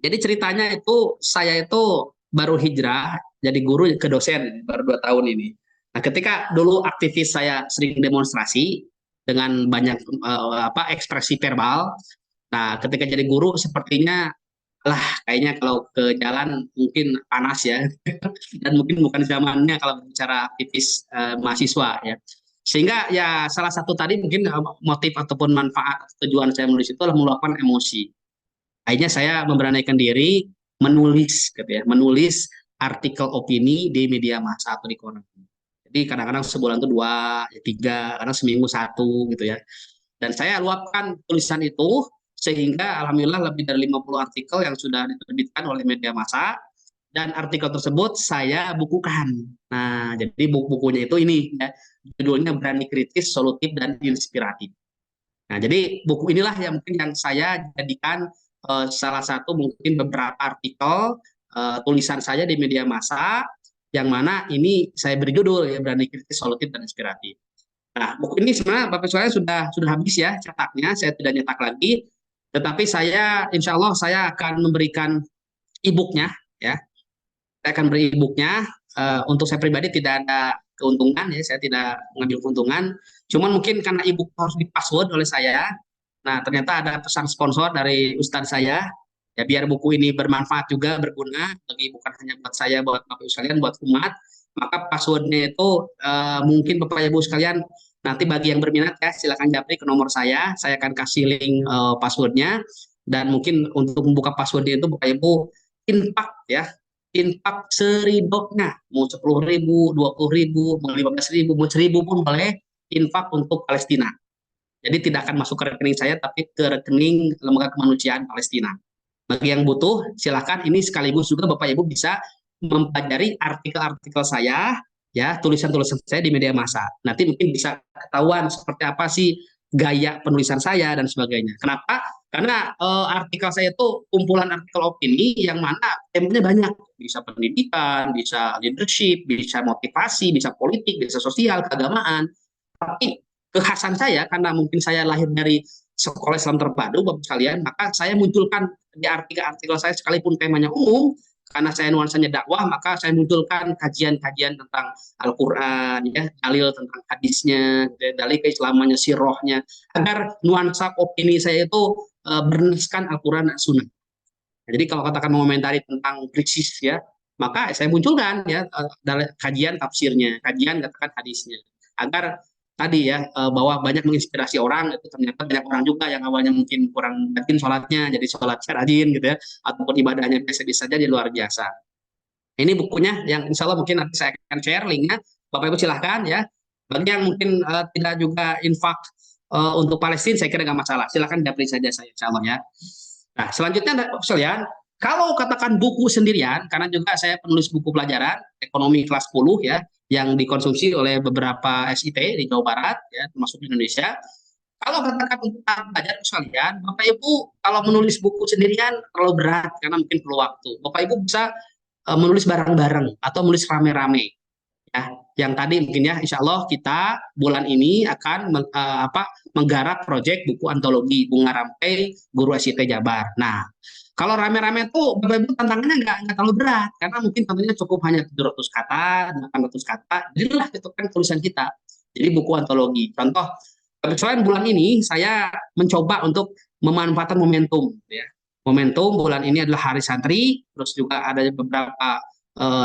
jadi ceritanya itu saya itu baru hijrah jadi guru ke dosen baru 2 tahun ini. Nah, ketika dulu aktivis saya sering demonstrasi dengan banyak ekspresi verbal. Nah, ketika jadi guru sepertinya kayaknya kalau ke jalan mungkin panas ya dan mungkin bukan zamannya kalau bicara aktivis mahasiswa ya. Sehingga ya salah satu tadi mungkin motif ataupun manfaat tujuan saya menulis itu adalah meluapkan emosi. Akhirnya saya memberanikan diri menulis gitu ya, menulis artikel opini di media massa atau di koran. Jadi kadang-kadang sebulan itu 2, 3, kadang seminggu 1 gitu ya. Dan saya luapkan tulisan itu sehingga alhamdulillah lebih dari 50 artikel yang sudah diterbitkan oleh media massa, dan artikel tersebut saya bukukan. Nah, jadi bukunya itu ini ya, judulnya Berani Kritis, Solutif, dan Inspiratif. Nah, jadi buku inilah yang mungkin yang saya jadikan salah satu mungkin beberapa artikel tulisan saya di media massa, yang mana ini saya beri judul ya Berani Kritis, Solutif, dan Inspiratif. Nah, buku ini sebenarnya Bapak saya sudah habis ya cetaknya, saya tidak nyetak lagi. Tetapi saya, insya Allah saya akan memberikan e-booknya, ya. Saya akan beri e-booknya. Untuk saya pribadi tidak ada keuntungan, ya. Saya tidak mengambil keuntungan. Cuman mungkin karena e-book harus di-password oleh saya. Nah, ternyata ada pesan sponsor dari Ustadz saya. Ya, biar buku ini bermanfaat juga, berguna, bagi bukan hanya buat saya, buat Bapak Ibu sekalian, buat umat. Maka passwordnya itu mungkin Bapak Ibu sekalian Nanti bagi yang berminat ya silakan japri ke nomor saya akan kasih link passwordnya, dan mungkin untuk membuka passwordnya itu Bapak Ibu infak ya, infak seridoknya, mau 10.000, 20.000, mau 15.000, mau 1.000 pun boleh, infak untuk Palestina. Jadi tidak akan masuk ke rekening saya, tapi ke rekening Lembaga Kemanusiaan Palestina. Bagi yang butuh, silakan. Ini sekaligus juga Bapak Ibu bisa mempelajari artikel-artikel saya, ya, tulisan-tulisan saya di media massa. Nanti mungkin bisa ketahuan seperti apa sih gaya penulisan saya dan sebagainya. Kenapa? Karena artikel saya itu kumpulan artikel opini yang mana temanya banyak. Bisa pendidikan, bisa leadership, bisa motivasi, bisa politik, bisa sosial, keagamaan. Tapi kekhasan saya, karena mungkin saya lahir dari sekolah Islam terpadu, Bapak sekalian, maka saya munculkan di artikel-artikel saya sekalipun temanya umum, karena saya nuansanya dakwah, maka saya munculkan kajian-kajian tentang Al-Quran, ya, dalil tentang hadisnya, dalil keislamannya, sirrohnya, agar nuansa opini saya itu bernaskan Al-Quran dan Sunnah. Jadi kalau katakan mengomentari tentang krisis ya, maka saya munculkan ya kajian tafsirnya, kajian katakan hadisnya, agar tadi ya bahwa banyak menginspirasi orang. Itu ternyata banyak orang juga yang awalnya mungkin kurang rajin sholatnya jadi sholatnya rajin gitu ya, ataupun ibadahnya biasa-biasa saja, di luar biasa. Ini bukunya yang insya Allah mungkin nanti saya akan share linknya, Bapak Ibu silahkan ya. Bagi yang mungkin tidak juga infak untuk Palestina, saya kira nggak masalah, silahkan japri saja saya insya Allah ya. Nah selanjutnya sekalian, kalau katakan buku sendirian, karena juga saya penulis buku pelajaran ekonomi kelas 10 ya, yang dikonsumsi oleh beberapa SIT di Jawa Barat, ya, termasuk di Indonesia. Kalau katakan untuk belajar sekalian, Bapak Ibu kalau menulis buku sendirian terlalu berat karena mungkin perlu waktu. Bapak Ibu bisa menulis bareng-bareng atau menulis rame-rame. Ya, yang tadi mungkin ya, insya Allah kita bulan ini akan menggarap proyek buku antologi Bunga Rampai Guru SIT Jabar. Nah, kalau rame-rame tuh Bapak Ibu tantangannya nggak terlalu berat, karena mungkin tentunya cukup hanya 700 kata, 800 kata, jadilah itu kan tulisan kita. Jadi buku antologi. Contoh, kebetulan bulan ini saya mencoba untuk memanfaatkan momentum. Ya. Momentum bulan ini adalah Hari Santri, terus juga ada beberapa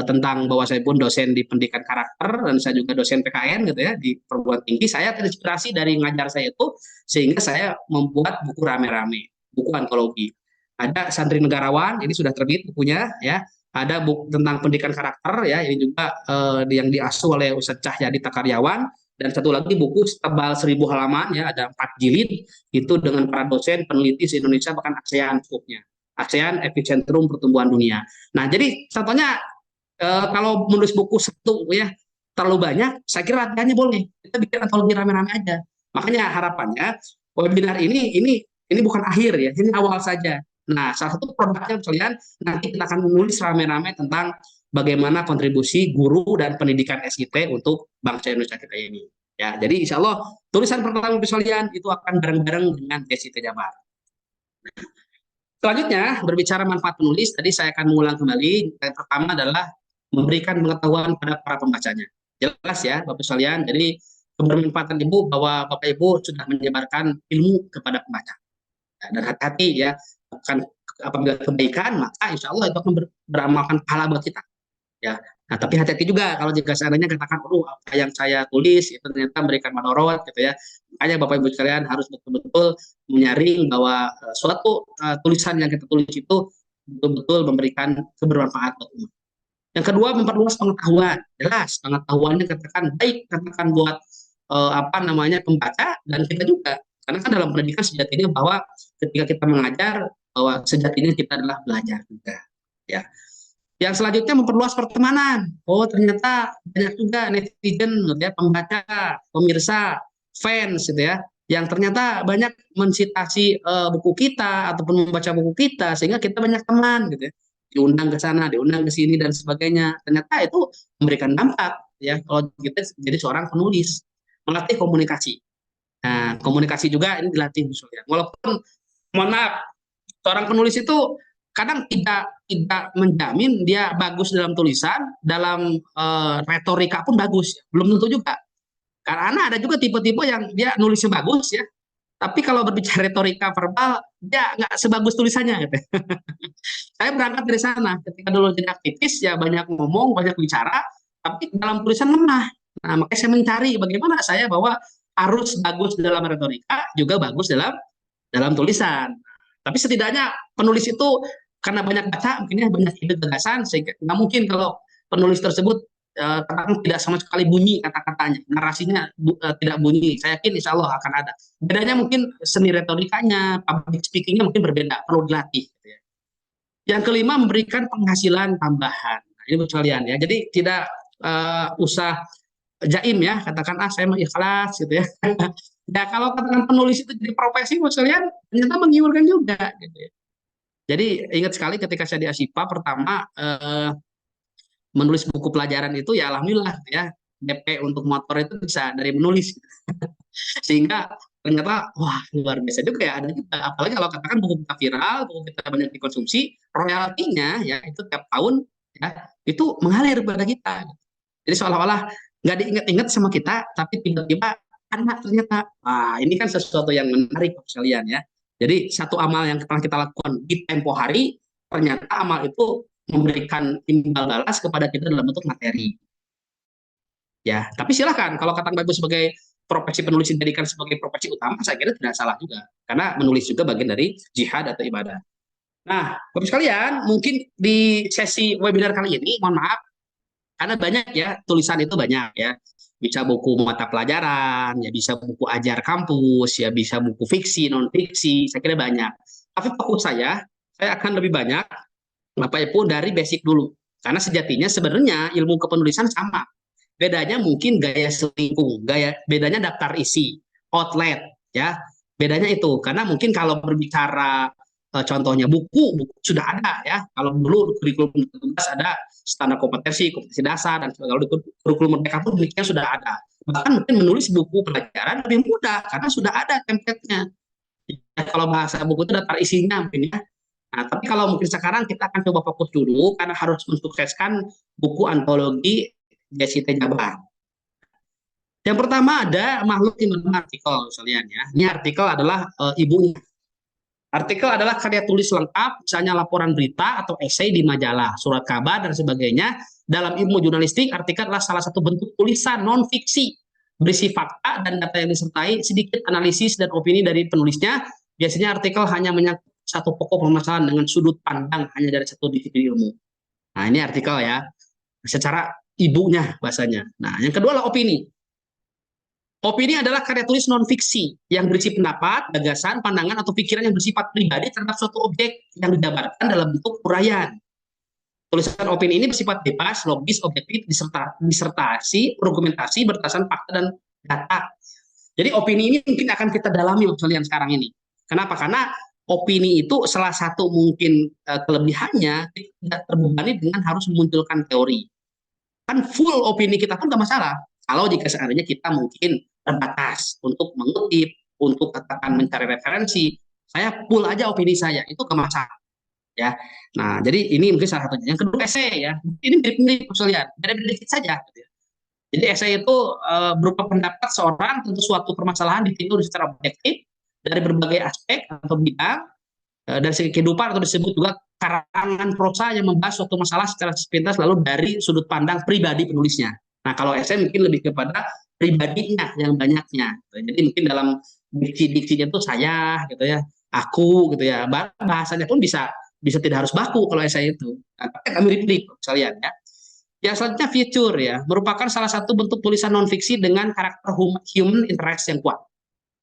tentang bahwa saya pun dosen di pendidikan karakter dan saya juga dosen PKN gitu ya di perguruan tinggi. Saya terinspirasi dari ngajar saya itu, sehingga saya membuat buku rame-rame, buku antologi. Ada Santri Negarawan, ini sudah terbit bukunya ya. Ada buku tentang pendidikan karakter ya, ini juga yang diasuh oleh Ustadz Cahyadi Takaryawan. Dan satu lagi buku tebal 1.000 halaman ya, ada 4 jilid itu dengan para dosen peneliti se Indonesia bahkan ASEAN cukupnya. ASEAN Epicentrum Pertumbuhan Dunia. Nah, jadi contohnya kalau menulis buku satu ya terlalu banyak, saya kira latihannya boleh. Kita bikin antologi rame-rame aja. Makanya harapannya webinar ini bukan akhir ya, ini awal saja. Nah, salah satu produknya kalian nanti kita akan menulis rame-rame tentang bagaimana kontribusi guru dan pendidikan SIT untuk bangsa Indonesia kita ini. Ya, jadi insya Allah tulisan pertama kalian itu akan bareng-bareng dengan SIT Jabar. Selanjutnya berbicara manfaat penulis, tadi saya akan mengulang kembali. Yang pertama adalah memberikan pengetahuan pada para pembacanya. Jelas ya Bapak sekalian. Jadi kebermanfaatan Ibu bahwa Bapak Ibu sudah menyebarkan ilmu kepada pembaca. Dan hati-hati ya, akan apabila kebaikan maka insya Allah itu akan beramalkan pahala buat kita. Ya, nah tapi hati-hati juga kalau jika seandainya katakan, apa yang saya tulis itu ternyata memberikan madorot gitu ya. Makanya Bapak Ibu sekalian harus betul-betul menyaring bahwa suatu tulisan yang kita tulis itu betul-betul memberikan kebermanfaat buat umat. Yang kedua, memperluas pengetahuan. Jelas pengetahuannya katakan baik, katakan buat pembaca dan kita juga. Karena kan dalam pendidikan sejatinya bahwa ketika kita mengajar, bahwa sejatinya kita adalah belajar juga. Ya. Yang selanjutnya memperluas pertemanan. Oh ternyata banyak juga netizen, gitu ya, pembaca, pemirsa, fans, gitu ya, yang ternyata banyak mensitasi buku kita ataupun membaca buku kita, sehingga kita banyak teman, gitu ya, diundang ke sana, diundang ke sini dan sebagainya. Ternyata itu memberikan dampak, ya, kalau kita jadi seorang penulis, melatih komunikasi. Nah, komunikasi juga ini dilatih misalnya. Walaupun mohon maaf, seorang penulis itu kadang tidak menjamin dia bagus dalam tulisan, dalam retorika pun bagus, belum tentu juga. Karena ada juga tipe-tipe yang dia nulisnya bagus ya, tapi kalau berbicara retorika verbal dia nggak sebagus tulisannya gitu. Saya berangkat dari sana, ketika dulu jadi aktivis ya banyak ngomong, banyak bicara, tapi dalam tulisan lemah. Nah makanya saya mencari bagaimana saya bahwa harus bagus dalam retorika, juga bagus dalam tulisan. Tapi setidaknya penulis itu karena banyak baca, mungkin banyak ide gagasan, sehingga nggak mungkin kalau penulis tersebut katakan tidak sama sekali bunyi kata-katanya, narasinya tidak bunyi. Saya yakin insya Allah akan ada. Bedanya mungkin seni retorikanya, public speakingnya mungkin berbeda, perlu dilatih. Gitu ya. Yang kelima, memberikan penghasilan tambahan. Nah, ini buat kalian ya. Jadi tidak usah jaim ya, katakan saya mau ikhlas gitu ya. Ya kalau katakan penulis itu jadi profesi buat kalian, ternyata menggiurkan juga gitu ya. Jadi ingat sekali ketika saya di Asipa pertama menulis buku pelajaran itu ya alhamdulillah ya, DP untuk motor itu bisa dari menulis. Sehingga ternyata wah luar biasa juga ya, ada juga. Apalagi kalau katakan buku kita viral, buku kita banyak dikonsumsi, royaltinya ya itu tiap tahun ya itu mengalir pada kita. Jadi seolah-olah nggak diingat-ingat sama kita, tapi tiba-tiba anak ternyata, ini kan sesuatu yang menarik sekalian ya. Jadi satu amal yang pernah kita lakukan di tempo hari, ternyata amal itu memberikan timbal balas kepada kita dalam bentuk materi. Ya, tapi silakan kalau kata Bapak sebagai profesi penulis dijadikan sebagai profesi utama, saya kira tidak salah juga, karena menulis juga bagian dari jihad atau ibadah. Nah, Bapak sekalian, mungkin di sesi webinar kali ini, mohon maaf, karena banyak ya, tulisan itu banyak ya. Bisa buku mata pelajaran, ya bisa buku ajar kampus, ya bisa buku fiksi, non-fiksi, saya kira banyak. Tapi fokus saya akan lebih banyak, Bapak Ibu, dari basic dulu. Karena sejatinya sebenarnya ilmu kepenulisan sama. Bedanya mungkin gaya selingkuh, bedanya daftar isi, outlet, ya. Bedanya itu, karena mungkin kalau berbicara contohnya buku sudah ada ya. Kalau dulu kurikulum ada standar kompetensi dasar dan sebagainya. Kalau kurikulum Merdeka pun demikian sudah ada. Bahkan mungkin menulis buku pelajaran lebih mudah karena sudah ada template-nya. Ya, kalau bahasa buku itu daftar isinya mungkin ya. Nah, tapi kalau mungkin sekarang kita akan coba fokus dulu karena harus mensukseskan buku antologi Jesse T. Jabar. Yang pertama ada makhluk di mana artikel sekalian ya. Ini artikel adalah ibunya. Artikel adalah karya tulis lengkap, misalnya laporan berita atau esai di majalah, surat kabar dan sebagainya. Dalam ilmu jurnalistik, artikel adalah salah satu bentuk tulisan non-fiksi, berisi fakta dan data yang disertai sedikit analisis dan opini dari penulisnya. Biasanya artikel hanya menyangkut satu pokok permasalahan dengan sudut pandang hanya dari satu disiplin ilmu. Nah, ini artikel ya, secara ibunya bahasanya. Nah, yang kedua adalah opini. Opini adalah karya tulis non-fiksi yang berisi pendapat, gagasan, pandangan, atau pikiran yang bersifat pribadi terhadap suatu objek yang dijabarkan dalam bentuk uraian. Tulisan opini ini bersifat bebas, logis, objektif, disertasi, argumentasi, berdasarkan fakta dan data. Jadi opini ini mungkin akan kita dalami kalian sekarang ini. Kenapa? Karena opini itu salah satu mungkin kelebihannya tidak terbebani dengan harus memunculkan teori. Kan full opini kita pun nggak masalah. Kalau jika seandainya kita mungkin terbatas untuk mengutip, untuk katakan mencari referensi, saya full aja opini saya, itu nggak masalah. Ya, nah jadi ini mungkin salah satunya. Yang kedua esai ya, ini mirip-mirip kalian, beda-beda dikit saja. Gitu ya. Jadi esai itu berupa pendapat seorang tentang suatu permasalahan ditinjau secara objektif dari berbagai aspek atau bidang dari segi kehidupan, atau disebut juga karangan prosa yang membahas suatu masalah secara sepintas lalu dari sudut pandang pribadi penulisnya. Nah, kalau esai mungkin lebih kepada pribadinya yang banyaknya. Jadi mungkin dalam diksi-diksinya itu saya gitu ya, aku gitu ya. Bahasanya pun bisa tidak harus baku kalau esai itu. Nah, tapi agak mirip-mirip sekalian ya. Yang selanjutnya feature ya, merupakan salah satu bentuk tulisan non-fiksi dengan karakter human interest yang kuat.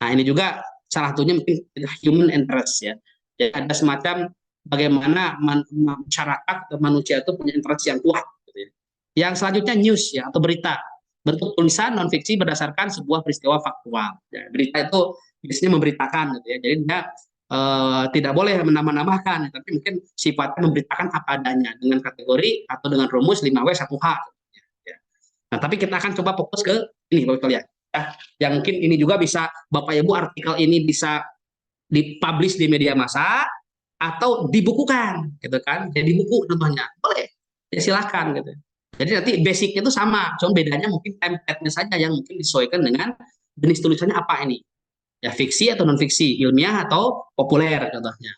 Nah, ini juga salah satunya mungkin human interest ya. Jadi ada semacam bagaimana masyarakat atau manusia itu punya interest yang kuat. Gitu ya. Yang selanjutnya news ya atau berita, bentuk tulisan non fiksi berdasarkan sebuah peristiwa faktual. Ya, berita itu biasanya memberitakan, gitu ya. Jadi dia tidak boleh menambah-nambahkan, tapi mungkin sifatnya memberitakan apa adanya dengan kategori atau dengan rumus 5W 1H. Ya. Nah, tapi kita akan coba fokus ke ini, Bapak lihat. Ya, yang mungkin ini juga bisa Bapak Ibu artikel ini bisa dipublish di media massa atau dibukukan gitu kan, jadi buku contohnya boleh ya, silakan gitu. Jadi nanti basicnya itu sama, cuma bedanya mungkin template-nya saja yang mungkin disesuaikan dengan jenis tulisannya apa ini ya, fiksi atau non fiksi, ilmiah atau populer contohnya.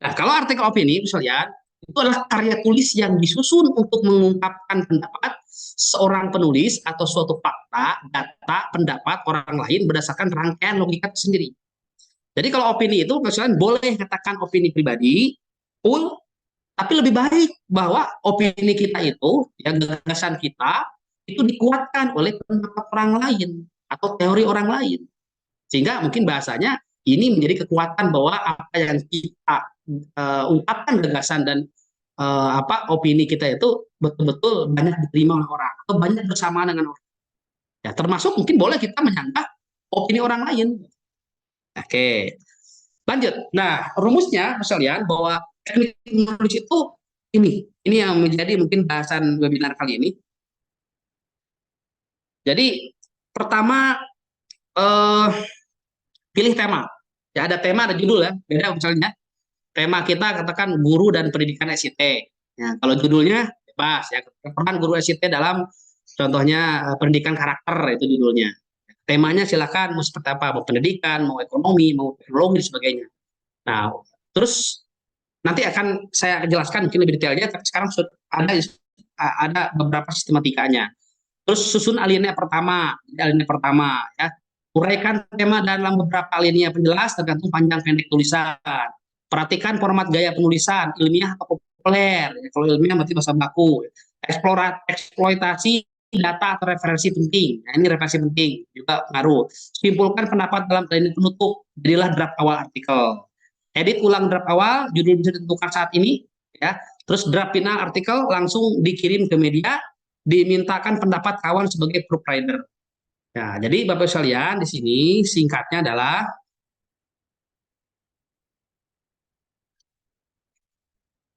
Nah, kalau artikel opini misalnya itu adalah karya tulis yang disusun untuk mengungkapkan pendapat seorang penulis atau suatu fakta, data, pendapat orang lain berdasarkan rangkaian logika sendiri. Jadi kalau opini itu misalnya boleh katakan opini pribadi, full, tapi lebih baik bahwa opini kita itu, ya gagasan kita, itu dikuatkan oleh pendapat orang lain atau teori orang lain. Sehingga mungkin bahasanya ini menjadi kekuatan bahwa apa yang kita ungkapkan gagasan dan opini kita itu betul-betul banyak diterima oleh orang atau banyak bersamaan dengan orang. Ya, termasuk mungkin boleh kita menyanggah opini orang lain. Oke, lanjut. Nah, rumusnya sekalian bahwa teknik menulis itu ini yang menjadi mungkin bahasan webinar kali ini. Jadi pertama pilih tema. Ya, ada tema, ada judul ya. Beda misalnya. Tema kita katakan guru dan pendidikan SIT. Ya, kalau judulnya bebas ya, peran guru SIT dalam contohnya pendidikan karakter itu judulnya. Temanya silakan mau seperti apa, mau pendidikan, mau ekonomi, mau teknologi dan sebagainya. Nah, terus nanti akan saya jelaskan mungkin lebih detailnya. Tapi sekarang ada beberapa sistematikanya. Terus susun alinea pertama ya. Uraikan tema dalam beberapa alinea penjelas tergantung panjang pendek tulisan. Perhatikan format gaya penulisan, ilmiah atau populer. Ya, kalau ilmiah berarti bahasa baku. Eksploitasi data atau referensi penting. Nah, ini referensi penting juga ngaruh. Simpulkan pendapat dalam alinea penutup. Jadilah draft awal artikel. Edit ulang draft awal, judul bisa ditentukan saat ini. Ya. Terus draft final artikel langsung dikirim ke media, dimintakan pendapat kawan sebagai proofreader. Nah, jadi Bapak sekalian di sini singkatnya adalah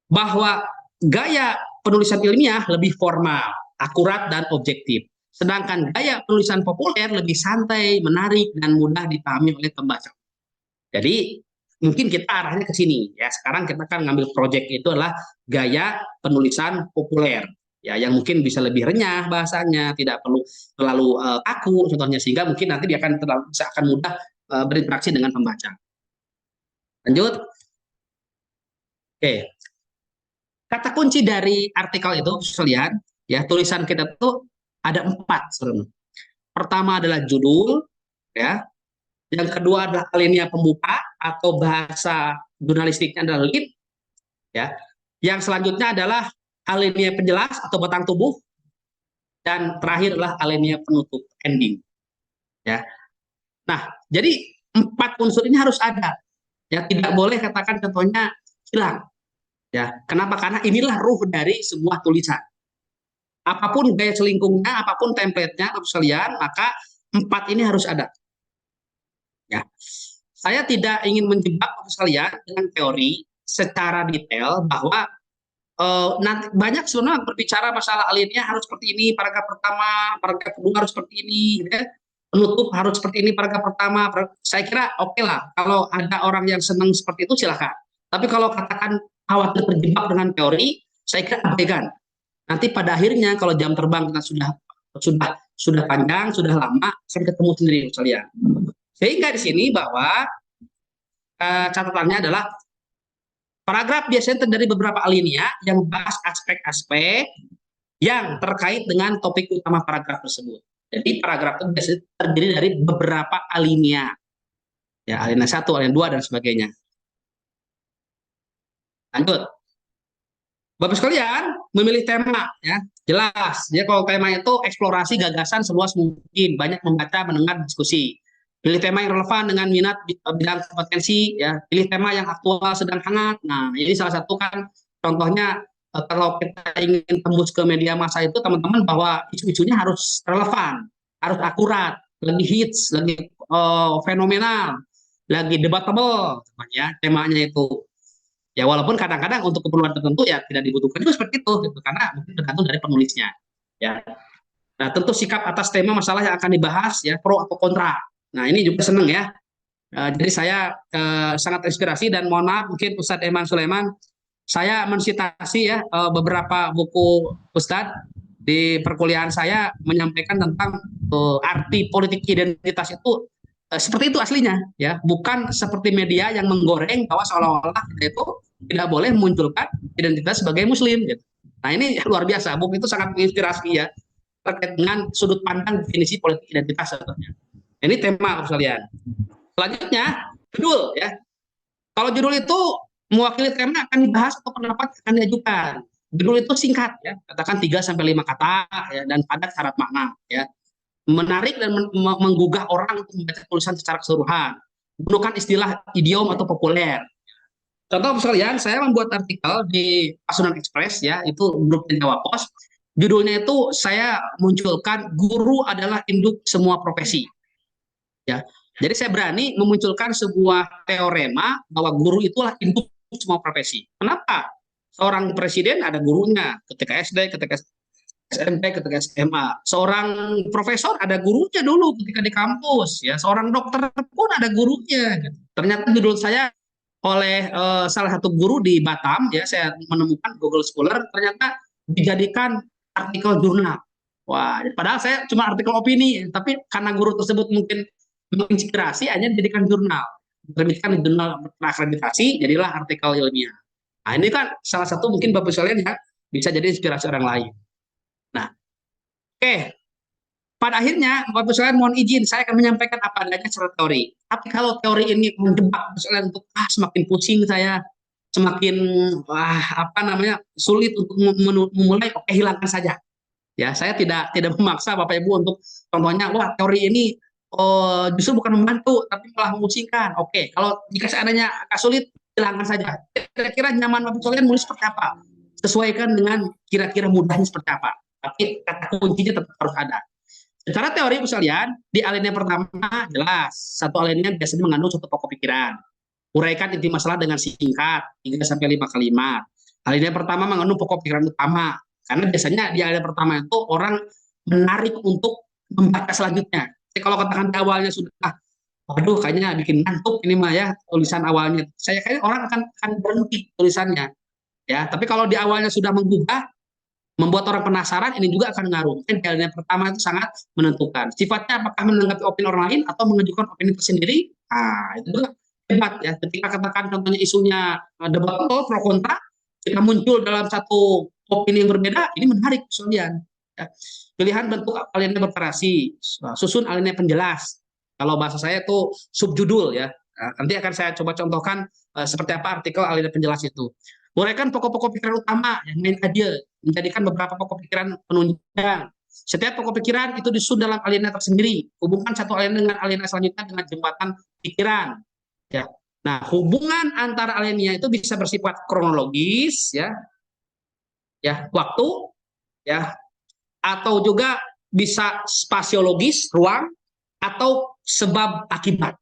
bahwa gaya penulisan ilmiah lebih formal, akurat, dan objektif. Sedangkan gaya penulisan populer lebih santai, menarik, dan mudah dipahami oleh pembaca. Jadi mungkin kita arahnya ke sini. Ya, sekarang kita akan ngambil proyek itu adalah gaya penulisan populer. Ya, yang mungkin bisa lebih renyah bahasanya, tidak perlu terlalu kaku contohnya, sehingga mungkin nanti dia akan mudah berinteraksi dengan pembaca. Lanjut. Oke. Kata kunci dari artikel itu, sekalian, ya tulisan kita itu ada 4 sebenarnya. Pertama adalah judul, ya. Yang kedua adalah alinea pembuka atau bahasa jurnalistiknya adalah lead, ya. Yang selanjutnya adalah alinea penjelas atau batang tubuh, dan terakhir adalah alinea penutup ending, ya. Nah, jadi 4 unsur ini harus ada, ya. Tidak boleh katakan contohnya hilang. Ya, kenapa? Karena inilah ruh dari sebuah tulisan. Apapun gaya selingkungnya, apapun template-nya, sekalian, maka 4 ini harus ada. Ya, saya tidak ingin menjebak sekalian dengan teori secara detail bahwa nanti banyak sebenarnya berbicara masalah alinea harus seperti ini, paragraf pertama, paragraf kedua harus seperti ini, ya. Penutup harus seperti ini, paragraf pertama. Saya kira oke lah, kalau ada orang yang senang seperti itu silakan. Tapi kalau katakan khawatir terjebak dengan teori, saya kira abaikan. Nanti pada akhirnya kalau jam terbang kita sudah panjang, sudah lama, saya ketemu sendiri sekalian. Sehingga di sini bahwa catatannya adalah paragraf biasanya terdiri dari beberapa alinea yang membahas aspek-aspek yang terkait dengan topik utama paragraf tersebut. Jadi paragraf itu biasanya terdiri dari beberapa alinea. Ya, alinea 1, alinea 2 dan sebagainya. Lanjut. Bapak sekalian, memilih tema, ya jelas. Ya, kalau tema itu eksplorasi gagasan seluas mungkin, banyak membaca, mendengar, diskusi. Pilih tema yang relevan dengan minat bidang kompetensi, ya. Pilih tema yang aktual, sedang hangat. Nah, ini salah satu kan contohnya kalau kita ingin tembus ke media massa itu, teman-teman, bahwa isu-isunya harus relevan, harus akurat, lagi hits, lagi fenomenal, lagi debatable, ya temanya itu. Ya, walaupun kadang-kadang untuk keperluan tertentu ya tidak dibutuhkan juga seperti itu, gitu, karena mungkin tergantung dari penulisnya. Ya. Nah, tentu sikap atas tema masalah yang akan dibahas, ya pro atau kontra. Nah, ini juga senang ya. Jadi saya sangat terinspirasi dan mohon maaf mungkin Ustadz Eman Sulaiman, saya mensitasi ya beberapa buku Ustadz di perkuliahan saya menyampaikan tentang arti politik identitas itu seperti itu aslinya, ya, bukan seperti media yang menggoreng bahwa seolah-olah kita itu tidak boleh memunculkan identitas sebagai Muslim. Gitu. Nah, ini luar biasa, buku itu sangat menginspirasi ya. terkait dengan sudut pandang definisi politik identitas sebetulnya. Ini tema sekalian. Selanjutnya judul ya. Kalau judul itu mewakili tema akan dibahas atau pendapat akan diajukan. Judul itu singkat ya, katakan 3 sampai 5 kata ya, dan padat syarat makna ya. Menarik dan menggugah orang untuk membaca tulisan secara keseluruhan. Gunakan istilah idiom atau populer. Contoh sekalian, saya membuat artikel di Pasundan Express ya, itu grup Jawa Pos. Judulnya itu saya munculkan guru adalah induk semua profesi. Ya. Jadi saya berani memunculkan sebuah teorema bahwa guru itulah induk semua profesi. Kenapa? Seorang presiden ada gurunya ketika SD, ketika SMP, ketika SMA. Seorang profesor ada gurunya dulu ketika di kampus ya. Seorang dokter pun ada gurunya. Ternyata judul saya oleh salah satu guru di Batam ya, saya menemukan Google Scholar, ternyata dijadikan artikel jurnal. Wah, padahal saya cuma artikel opini, tapi karena guru tersebut mungkin menginspirasi, hanya dijadikan jurnal. Terbitkan di jurnal akreditasi, jadilah artikel ilmiah. Nah, ini kan salah satu mungkin Bapak sekalian ya, bisa jadi inspirasi orang lain. Nah, oke. Pada akhirnya, Bapak sekalian mohon izin, saya akan menyampaikan apa adanya secara teori. Tapi kalau teori ini menjebak Bapak sekalian untuk semakin pusing saya, semakin sulit untuk memulai, oke, hilangkan saja. Ya, saya tidak memaksa Bapak Ibu untuk contohnya, wah teori ini justru bukan membantu, tapi malah memusingkan. Oke, kalau jika seandainya agak sulit, hilangkan saja. Kira-kira nyaman Bapak sekalian menulis seperti apa? Sesuaikan dengan kira-kira mudahnya seperti apa. Tapi kata kuncinya tetap harus ada. Secara teori sekalian, di alinea pertama jelas, satu alinea biasanya mengandung satu pokok pikiran. Uraikan inti masalah dengan singkat, 3 sampai 5 kalimat. Alinea pertama mengandung pokok pikiran utama, karena biasanya di alinea pertama itu orang menarik untuk membaca selanjutnya. Jadi kalau katakan di awalnya sudah, waduh kayaknya bikin ngantuk ini mah ya tulisan awalnya. Saya kayaknya orang akan berhenti tulisannya. Ya, tapi kalau di awalnya sudah menggugah, membuat orang penasaran, ini juga akan ngaruh. Yang pertama itu sangat menentukan. Sifatnya apakah menanggapi opini orang lain atau mengajukan opini tersendiri? Nah, itu juga hebat ya. Ketika katakan contohnya isunya debat pro kontra, kita muncul dalam satu opini yang berbeda, ini menarik sekalian. Ya. Pilihan bentuk alinea bervariasi, susun alinea penjelas. Kalau bahasa saya itu subjudul ya. Nah, nanti akan saya coba contohkan seperti apa artikel alinea penjelas itu. Uraikan pokok-pokok pikiran utama yang main idea, menjadikan beberapa pokok pikiran penunjang. Setiap pokok pikiran itu disusun dalam alinea tersendiri. Hubungkan satu alinea dengan alinea selanjutnya dengan jembatan pikiran. Ya. Nah, hubungan antara alinea itu bisa bersifat kronologis, ya, waktu, ya, atau juga bisa spasiologis, ruang, atau sebab akibat.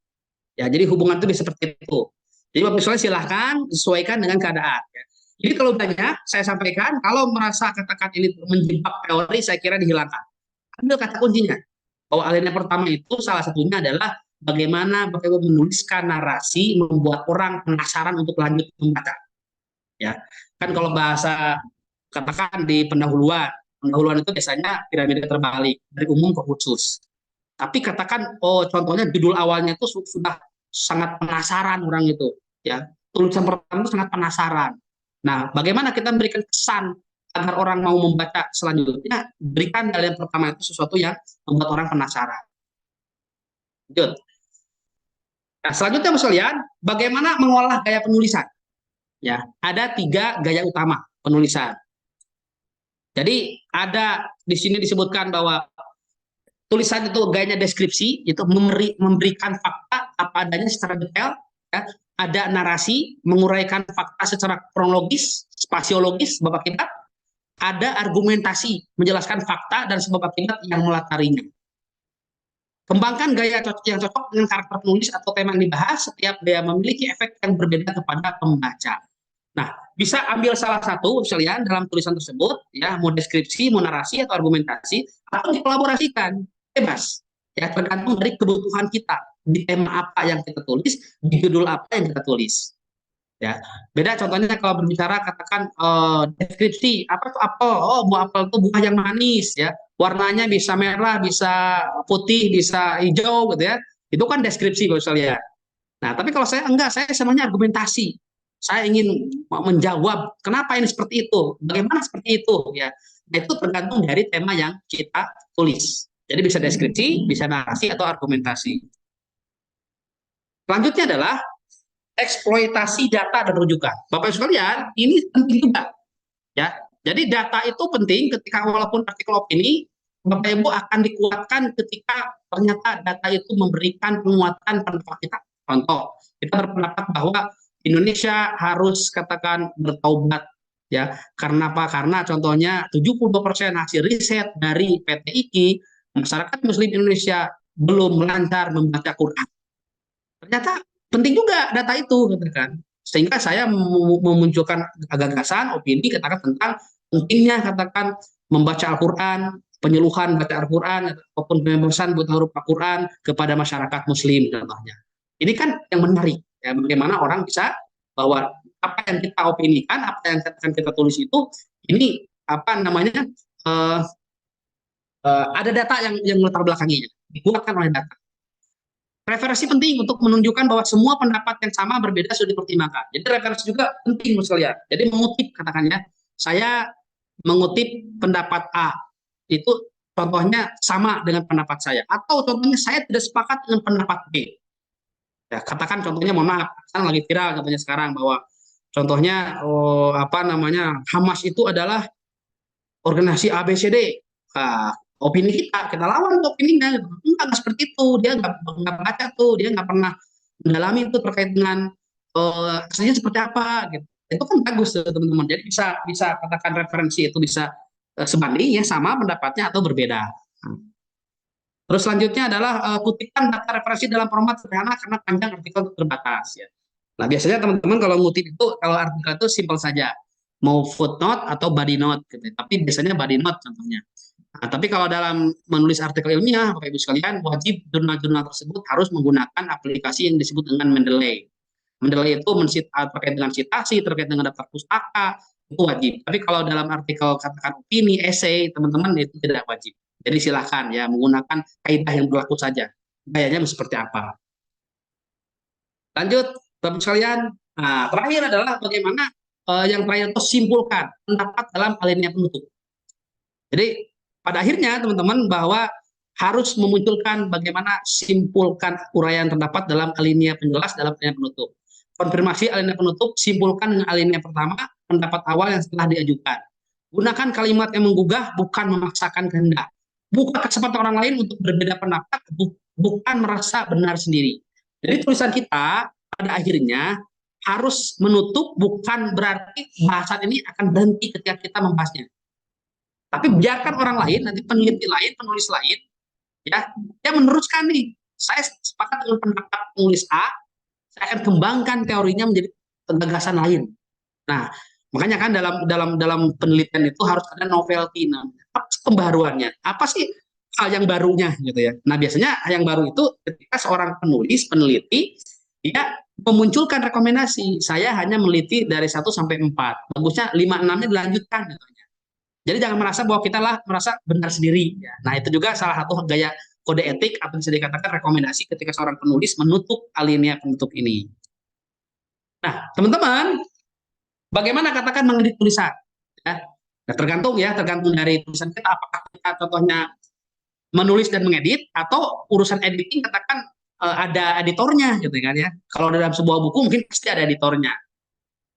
Ya, jadi hubungan itu bisa seperti itu. Jadi Bapak misalnya silahkan sesuaikan dengan keadaan. Ya. Jadi kalau banyak saya sampaikan, kalau merasa katakan ini menjebak teori, saya kira dihilangkan. Ambil kata kuncinya. Bahwa alinea pertama itu salah satunya adalah bagaimana Bapak Ibu menuliskan narasi, membuat orang penasaran untuk lanjut membaca. Ya, kan kalau bahasa katakan di pendahuluan itu biasanya piramida terbalik dari umum ke khusus. Tapi katakan, contohnya judul awalnya itu sudah sangat penasaran orang itu. Ya, tulisan pertama itu sangat penasaran. Nah, bagaimana kita memberikan kesan agar orang mau membaca selanjutnya? Berikan yang pertama itu sesuatu yang membuat orang penasaran. Lanjut. Nah, selanjutnya sekalian, bagaimana mengolah gaya penulisan? Ya, ada 3 gaya utama penulisan. Jadi ada di sini disebutkan bahwa tulisan itu gayanya deskripsi, itu memberikan fakta apa adanya secara detail. Ya. Ada narasi, menguraikan fakta secara kronologis, spasiologis, sebab akibat. Ada argumentasi, menjelaskan fakta dan sebab akibat yang melatarinya. Kembangkan gaya yang cocok dengan karakter penulis atau tema yang dibahas, setiap gaya memiliki efek yang berbeda kepada pembaca. Nah, bisa ambil salah satu sekalian dalam tulisan tersebut, ya, mau deskripsi, mau narasi atau argumentasi, atau dikolaborasikan, bebas. Ya, tergantung dari kebutuhan kita. Di tema apa yang kita tulis, di judul apa yang kita tulis. Ya, beda contohnya kalau berbicara katakan deskripsi, apa itu apel? Oh, buah apel itu buah yang manis, ya. Warnanya bisa merah, bisa putih, bisa hijau gitu ya. Itu kan deskripsi kalau saya lihat. Nah, tapi kalau saya enggak, saya sebenarnya argumentasi. Saya ingin menjawab kenapa ini seperti itu, bagaimana seperti itu, ya. Nah, itu tergantung dari tema yang kita tulis. Jadi bisa deskripsi, bisa narasi, atau argumentasi. Selanjutnya adalah eksploitasi data dan rujukan. Bapak Ibu sekalian, ini penting juga. Ya, jadi data itu penting ketika walaupun artikel opini, Bapak Ibu akan dikuatkan ketika ternyata data itu memberikan penguatan pendapat kita. Contoh, kita berpendapat bahwa Indonesia harus katakan bertaubat, ya. Karena apa? Karena contohnya 72% hasil riset dari PT IKI, masyarakat Muslim Indonesia belum lancar membaca Quran. Ternyata penting juga data itu, katakan. Sehingga saya memunculkan gagasan, opini, katakan tentang pentingnya katakan membaca Al-Quran, penyuluhan baca Al-Quran, ataupun pembebasan buta huruf Al-Quran kepada masyarakat Muslim contohnya. Ini kan yang menarik, ya, bagaimana orang bisa bahwa apa yang kita opinikan, apa yang akan kita tulis itu, ini apa namanya ada data yang melatar belakanginya, dibuatkan oleh data. Referensi penting untuk menunjukkan bahwa semua pendapat yang sama berbeda sudah dipertimbangkan. Jadi referensi juga penting menurut sekalian. Jadi mengutip katakannya, saya mengutip pendapat A, itu contohnya sama dengan pendapat saya. Atau contohnya saya tidak sepakat dengan pendapat B. Ya, katakan contohnya, mohon maaf, sekarang lagi viral contohnya sekarang bahwa contohnya Hamas itu adalah organisasi ABCD. Opini kita lawan opininya, enggak seperti itu, dia nggak baca tuh, dia nggak pernah mendalami itu terkait dengan aslinya seperti apa gitu. Itu kan bagus teman-teman. Jadi bisa katakan referensi itu bisa sebanding ya, sama pendapatnya atau berbeda. Terus selanjutnya adalah kutipan data referensi dalam format sederhana karena panjang artikel terbatas ya. Nah, biasanya teman-teman kalau ngutip itu, kalau artikel itu simpel saja, mau footnote atau body note gitu. Tapi biasanya body note contohnya. Nah, tapi kalau dalam menulis artikel ilmiah, Bapak Ibu sekalian, wajib jurnal-jurnal tersebut harus menggunakan aplikasi yang disebut dengan Mendeley. Mendeley itu terkait dengan citasi, terkait dengan daftar pustaka, itu wajib. Tapi kalau dalam artikel katakan opini, esai, teman-teman itu tidak wajib. Jadi silahkan ya menggunakan kaidah yang berlaku saja. Gayanya seperti apa. Lanjut, Bapak Ibu sekalian. Nah, terakhir adalah bagaimana yang terakhir itu simpulkan pendapat dalam alinea penutup. Jadi pada akhirnya teman-teman bahwa harus memunculkan bagaimana simpulkan uraian terdapat dalam alinea penjelas dalam alinea penutup. Konfirmasi alinea penutup, simpulkan dengan alinea pertama, pendapat awal yang setelah diajukan. Gunakan kalimat yang menggugah, bukan memaksakan kehendak. Buka kesempatan orang lain untuk berbeda pendapat, bukan merasa benar sendiri. Jadi tulisan kita pada akhirnya harus menutup, bukan berarti bahasan ini akan berhenti ketika kita membahasnya. Tapi biarkan orang lain, nanti peneliti lain, penulis lain, ya, dia meneruskan nih. Saya sepakat dengan pendapat penulis A, saya akan kembangkan teorinya menjadi gagasan lain. Nah, makanya kan dalam penelitian itu harus ada novelty, apa sih pembaruannya? Apa sih hal yang barunya gitu ya? Nah, biasanya hal yang baru itu ketika seorang penulis, peneliti, dia memunculkan rekomendasi. Saya hanya meneliti dari 1 sampai 4. Bagusnya 5-6-nya dilanjutkan gitu. Jadi jangan merasa bahwa kita lah merasa benar sendiri. Ya. Nah, itu juga salah satu gaya kode etik atau bisa dikatakan rekomendasi ketika seorang penulis menutup alinea penutup ini. Nah, teman-teman, bagaimana katakan mengedit tulisan? Ya. Nah, tergantung dari tulisan kita. Apakah kita contohnya menulis dan mengedit, atau urusan editing katakan ada editornya, gitu kan ya. Kalau dalam sebuah buku mungkin pasti ada editornya.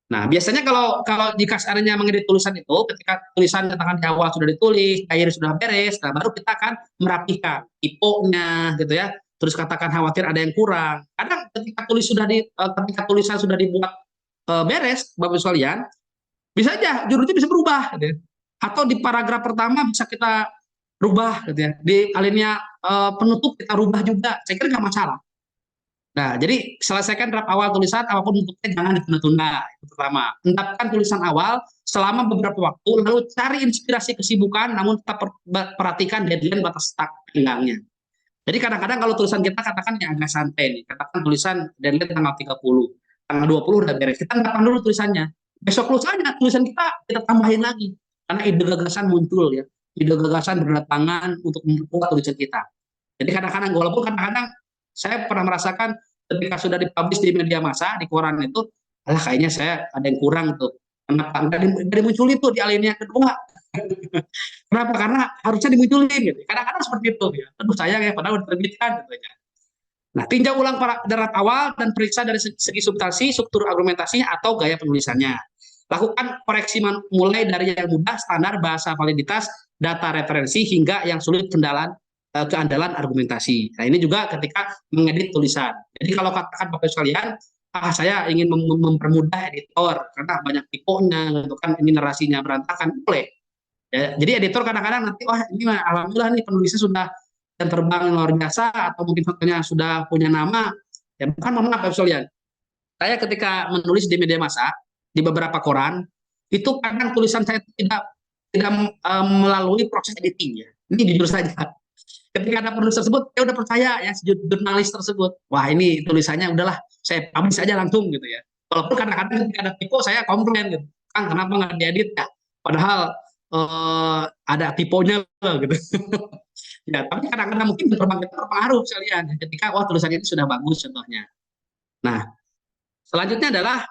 Nah, biasanya kalau jika seandainya mengedit tulisan itu, ketika tulisan katakan di awal sudah ditulis, akhir sudah beres, nah baru kita akan merapikan tiponya, gitu ya. Terus katakan khawatir ada yang kurang. Kadang ketika tulisan sudah dibuat beres, Bapak sekalian, bisa aja judulnya bisa berubah, gitu ya. Atau di paragraf pertama bisa kita rubah, gitu ya. Di alinea penutup kita rubah juga. Saya kira nggak masalah. Nah, jadi selesaikan draft awal tulisan, apapun bentuknya jangan ditunda-tunda. Itu pertama. Endapkan tulisan awal selama beberapa waktu, lalu cari inspirasi kesibukan, namun tetap perhatikan deadline batas tangganya. Jadi kadang-kadang kalau tulisan kita katakan yang agak santai nih, katakan tulisan deadline tanggal 30, tanggal 20 udah beres. Kita endapkan dulu tulisannya. Besok lusanya tulisan kita tambahin lagi. Karena ide gagasan muncul ya. Ide gagasan berdatangan untuk memperkuat tulisan kita. Jadi kadang-kadang, walaupun kadang-kadang saya pernah merasakan ketika sudah dipublish di media massa, di koran itu, kayaknya saya ada yang kurang tuh. Kenapa? Nggak muncul itu di alinea kedua. Kenapa? Karena harusnya dimunculin gitu. Kadang-kadang seperti itu ya. Aduh sayang ya, padahal udah diterbitkan gitu ya. Nah, tinjau ulang draft awal dan periksa dari segi substansi, struktur argumentasinya atau gaya penulisannya. Lakukan koreksi mulai dari yang mudah, standar, bahasa validitas, data referensi, hingga yang sulit keandalan argumentasi. Nah, ini juga ketika mengedit tulisan. Jadi kalau katakan Bapak sekalian, saya ingin mempermudah editor karena banyak tiponya, gitu kan, ini narasinya berantakan, boleh. Ya, jadi editor kadang-kadang nanti, wah ini alhamdulillah nih penulisnya sudah dan terbang luar biasa, atau mungkin fotonya sudah punya nama. Ya, bukan mohon maaf Bapak sekalian. Saya ketika menulis di media massa, di beberapa koran, itu kadang tulisan saya tidak melalui proses editing ya. Ini jujur saja. Ketika ada penulis tersebut, saya udah percaya ya jurnalis tersebut. Wah ini tulisannya udahlah, saya publish aja langsung gitu ya. Walaupun kadang-kadang ketika ada tipe saya komplain gitu. Kang kenapa nggak diedit ya? Padahal ada tiponya gitu. Ya, tapi kadang-kadang mungkin terpengaruh sekalian ketika wah tulisan itu sudah bagus contohnya. Nah, selanjutnya adalah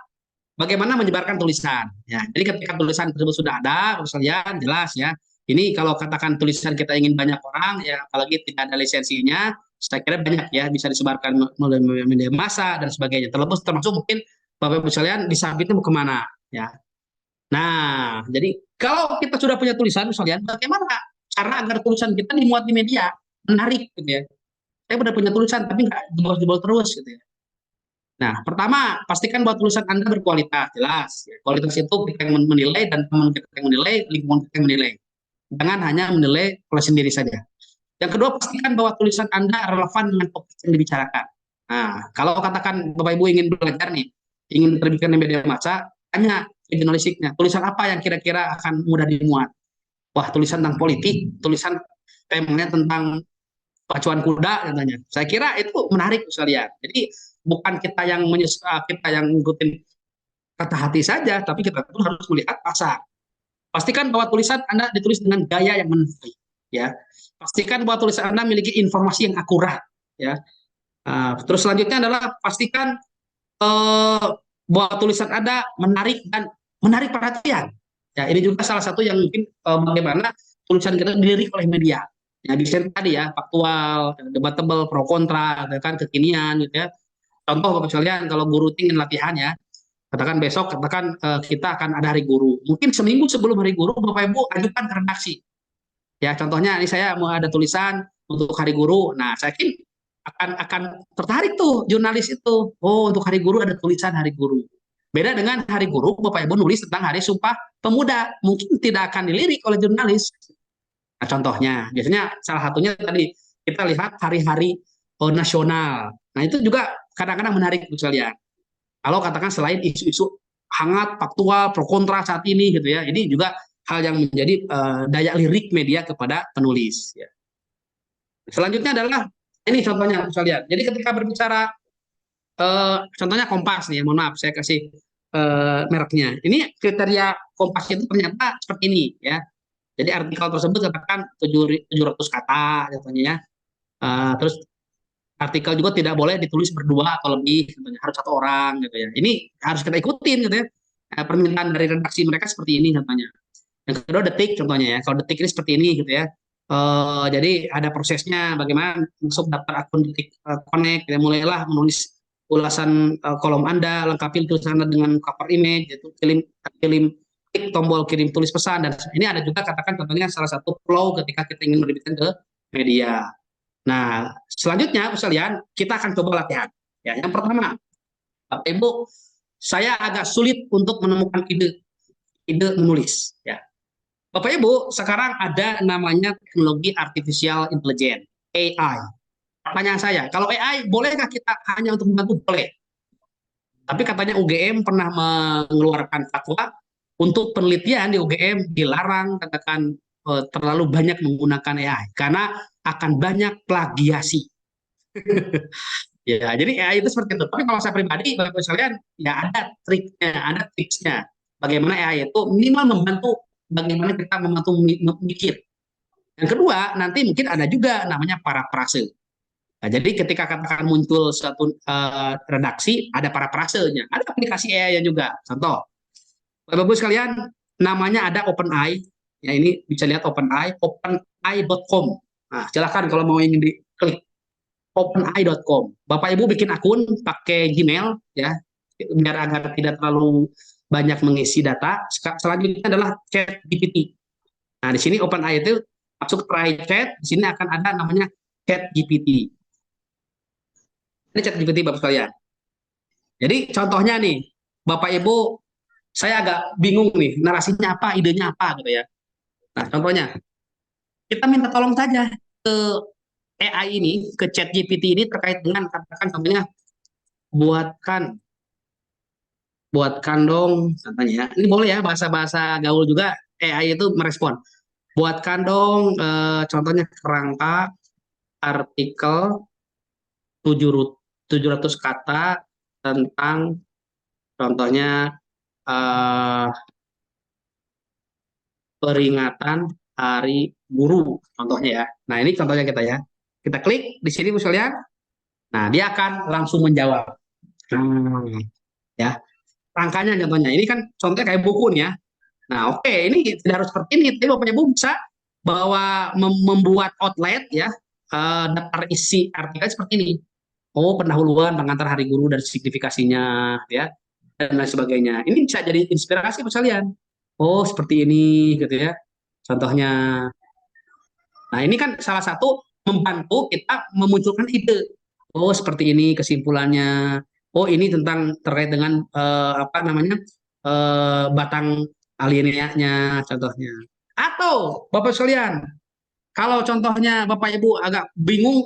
bagaimana menyebarkan tulisan. Ya, jadi ketika tulisan tersebut sudah ada, sekalian jelas ya. Ini kalau katakan tulisan kita ingin banyak orang, ya apalagi tidak ada lisensinya, saya kira banyak ya bisa disebarkan melalui media massa dan sebagainya. Termasuk mungkin Bapak Ibu sekalian disabitnya mau kemana ya. Nah, jadi kalau kita sudah punya tulisan sekalian, bagaimana cara agar tulisan kita dimuat di media menarik gitu ya. Saya sudah punya tulisan tapi nggak jebol-jebol terus gitu ya. Nah, pertama, pastikan bahwa tulisan Anda berkualitas, jelas. Ya, kualitas itu kita yang menilai dan teman kita yang menilai, lingkungan kita yang menilai. Jangan hanya menilai oleh sendiri saja. Yang kedua, pastikan bahwa tulisan Anda relevan dengan topik yang dibicarakan. Nah, kalau katakan Bapak Ibu ingin belajar nih, ingin terbitkan di media massa, tanya ke jurnalistiknya, tulisan apa yang kira-kira akan mudah dimuat? Wah, tulisan tentang politik, tulisan temanya tentang pacuan kuda katanya. Saya kira itu menarik sekalian. Jadi bukan kita yang ngikutin kata hati saja, tapi kita pun harus melihat pasar. Pastikan bahwa tulisan Anda ditulis dengan gaya yang menarik, ya. Pastikan bahwa tulisan Anda memiliki informasi yang akurat, ya. Terus selanjutnya adalah pastikan bahwa tulisan Anda menarik dan menarik perhatian. Ya, ini juga salah satu yang mungkin bagaimana tulisan kita dilirik oleh media. Ya, desain tadi ya, faktual, debatable, pro kontra, kan kekinian gitu ya. Contoh Bapak sekalian, kalau guru ingin latihan ya, katakan besok, katakan kita akan ada hari guru. Mungkin seminggu sebelum hari guru, Bapak Ibu ajukan ke redaksi. Ya, contohnya ini saya mau ada tulisan untuk hari guru. Nah, saya yakin akan tertarik tuh jurnalis itu. Oh, untuk hari guru ada tulisan hari guru. Beda dengan hari guru, Bapak Ibu nulis tentang hari Sumpah Pemuda. Mungkin tidak akan dilirik oleh jurnalis. Nah, contohnya, biasanya salah satunya tadi kita lihat hari-hari nasional. Nah, itu juga kadang-kadang menarik sekalian. Kalau katakan selain isu-isu hangat, faktual, pro kontra saat ini gitu ya, ini juga hal yang menjadi daya lirik media kepada penulis. Ya. Selanjutnya adalah ini contohnya sekalian. Jadi ketika berbicara contohnya Kompas nih, mohon maaf saya kasih mereknya. Ini kriteria Kompas itu ternyata seperti ini ya. Jadi artikel tersebut katakan 700 kata contohnya ya. Terus artikel juga tidak boleh ditulis berdua atau lebih, contohnya harus satu orang gitu ya. Ini harus kita ikutin gitu ya. Permintaan dari redaksi mereka seperti ini contohnya. Yang kedua detik contohnya ya. Kalau detik ini seperti ini gitu ya. Jadi ada prosesnya bagaimana masuk daftar akun detik connect ya, mulailah menulis ulasan kolom Anda, lengkapi tulisan Anda dengan cover image, yaitu klik tombol kirim tulis pesan, dan ini ada juga katakan contohnya salah satu flow ketika kita ingin menerbitkan ke media. Nah, selanjutnya sekalian kita akan coba latihan. Ya, yang pertama, Bapak Ibu, saya agak sulit untuk menemukan ide menulis. Ya, Bapak Ibu, sekarang ada namanya teknologi artificial intelligence (AI). Pertanyaan saya, kalau AI bolehkah kita hanya untuk membantu? Boleh. Tapi katanya UGM pernah mengeluarkan fatwa untuk penelitian di UGM dilarang katakan terlalu banyak menggunakan AI karena akan banyak plagiasi. Ya, jadi AI itu seperti itu. Tapi kalau saya pribadi, Bapak sekalian, ya ada triknya, ada tips-nya. Bagaimana AI itu minimal membantu bagaimana kita membantu mikir. Yang kedua, nanti mungkin ada juga namanya parafrase. Nah, jadi ketika katakan muncul suatu redaksi, ada parafrasenya, ada aplikasi AI-nya juga. Contoh, Bapak-Ibu sekalian, namanya ada OpenAI, Ya, ini bisa lihat OpenAI, openai.com. Nah, silakan kalau mau ingin diklik openai.com. Bapak Ibu bikin akun pakai Gmail ya, biar agar tidak terlalu banyak mengisi data. Selanjutnya adalah ChatGPT. Nah, di sini OpenAI itu masuk try chat, di sini akan ada namanya ChatGPT. Ini ChatGPT Bapak sekalian. Jadi contohnya nih, Bapak Ibu, saya agak bingung nih, narasinya apa, idenya apa gitu ya. Nah, contohnya, kita minta tolong saja ke AI ini, ke ChatGPT ini terkait dengan katakan contohnya buatkan dong katanya ya. Ini boleh ya bahasa-bahasa gaul juga AI itu merespon. Buatkan dong contohnya kerangka artikel 700 kata tentang contohnya peringatan Hari Guru contohnya ya. Nah, ini contohnya kita ya. Kita klik di sini misalnya. Nah, dia akan langsung menjawab. Ya. Rangkanya contohnya. Ini kan contohnya kayak buku nih ya. Nah, oke, ini tidak harus seperti ini. Tapi Bapak Ibu bisa bahwa membuat outlet ya, daftar isi artikel seperti ini. Oh, pendahuluan, pengantar Hari Guru dan signifikasinya ya, dan lain sebagainya. Ini bisa jadi inspirasi buat kalian. Oh, seperti ini gitu ya. Contohnya. Nah, ini kan salah satu membantu kita memunculkan ide. Oh, seperti ini kesimpulannya. Oh, ini tentang terkait dengan apa namanya? Batang alineanya contohnya. Atau Bapak sekalian, kalau contohnya Bapak Ibu agak bingung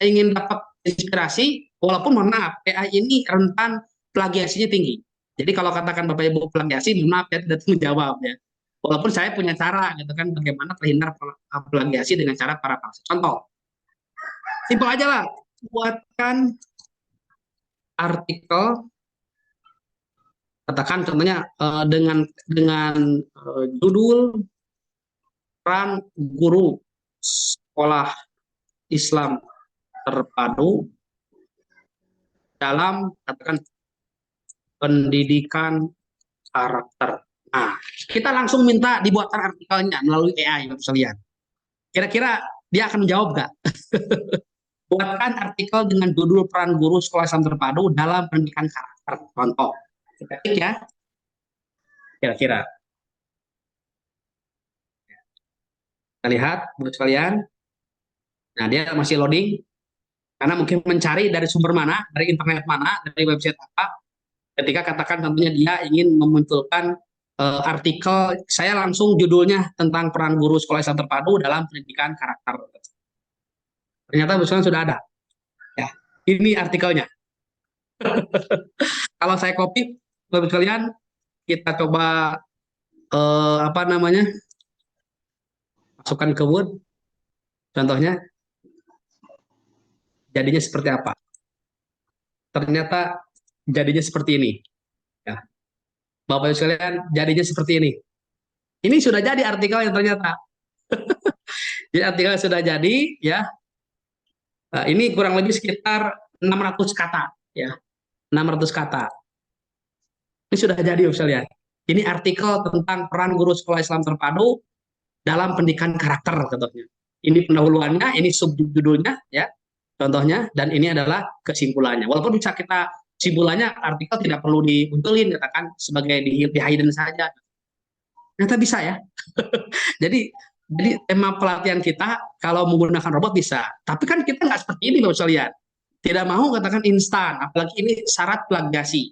ingin dapat inspirasi, walaupun mohon maaf, AI ini rentan plagiasinya tinggi. Jadi kalau katakan Bapak Ibu plagiasi, mohon maaf ya tidak menjawab ya. Walaupun saya punya cara gitu kan bagaimana terhindar plagiasi dengan cara para paksa. Contoh, simpel aja lah, buatkan artikel katakan contohnya dengan judul peran guru sekolah Islam terpadu dalam katakan pendidikan karakter. Nah, kita langsung minta dibuatkan artikelnya melalui AI, Bapak sekalian. Kira-kira dia akan menjawab nggak? Buatkan artikel dengan judul peran guru sekolah Islam terpadu dalam pendidikan karakter. Contoh. Kita klik ya. Kira-kira. Kita lihat, Bapak sekalian. Nah, dia masih loading. Karena mungkin mencari dari sumber mana, dari internet mana, dari website apa. Ketika katakan tentunya dia ingin memunculkan artikel, saya langsung judulnya tentang peran guru sekolah Islam terpadu dalam pendidikan karakter. Ternyata misalnya sudah ada. Ya, ini artikelnya. Kalau saya copy, Bapak sekalian, kita coba apa namanya? Masukkan ke Word. Contohnya jadinya seperti apa? Ternyata jadinya seperti ini. Ya. Bapak Ibu sekalian, jadinya seperti ini. Ini sudah jadi artikel yang ternyata. Jadi artikel sudah jadi, ya. Nah, ini kurang lebih sekitar 600 kata, ya. 600 kata. Ini sudah jadi, Bapak sekalian. Ini artikel tentang peran guru sekolah Islam terpadu dalam pendidikan karakter, contohnya. Ini pendahuluannya, ini subjudulnya, ya. Contohnya, dan ini adalah kesimpulannya. Walaupun bisa kita kesimpulannya artikel tidak perlu dimunculin, katakan sebagai di hidden saja. Ternyata bisa ya. Jadi tema pelatihan kita kalau menggunakan robot bisa. Tapi kan kita nggak seperti ini, Bapak sekalian. Tidak mau katakan instan, apalagi ini syarat plagiasi.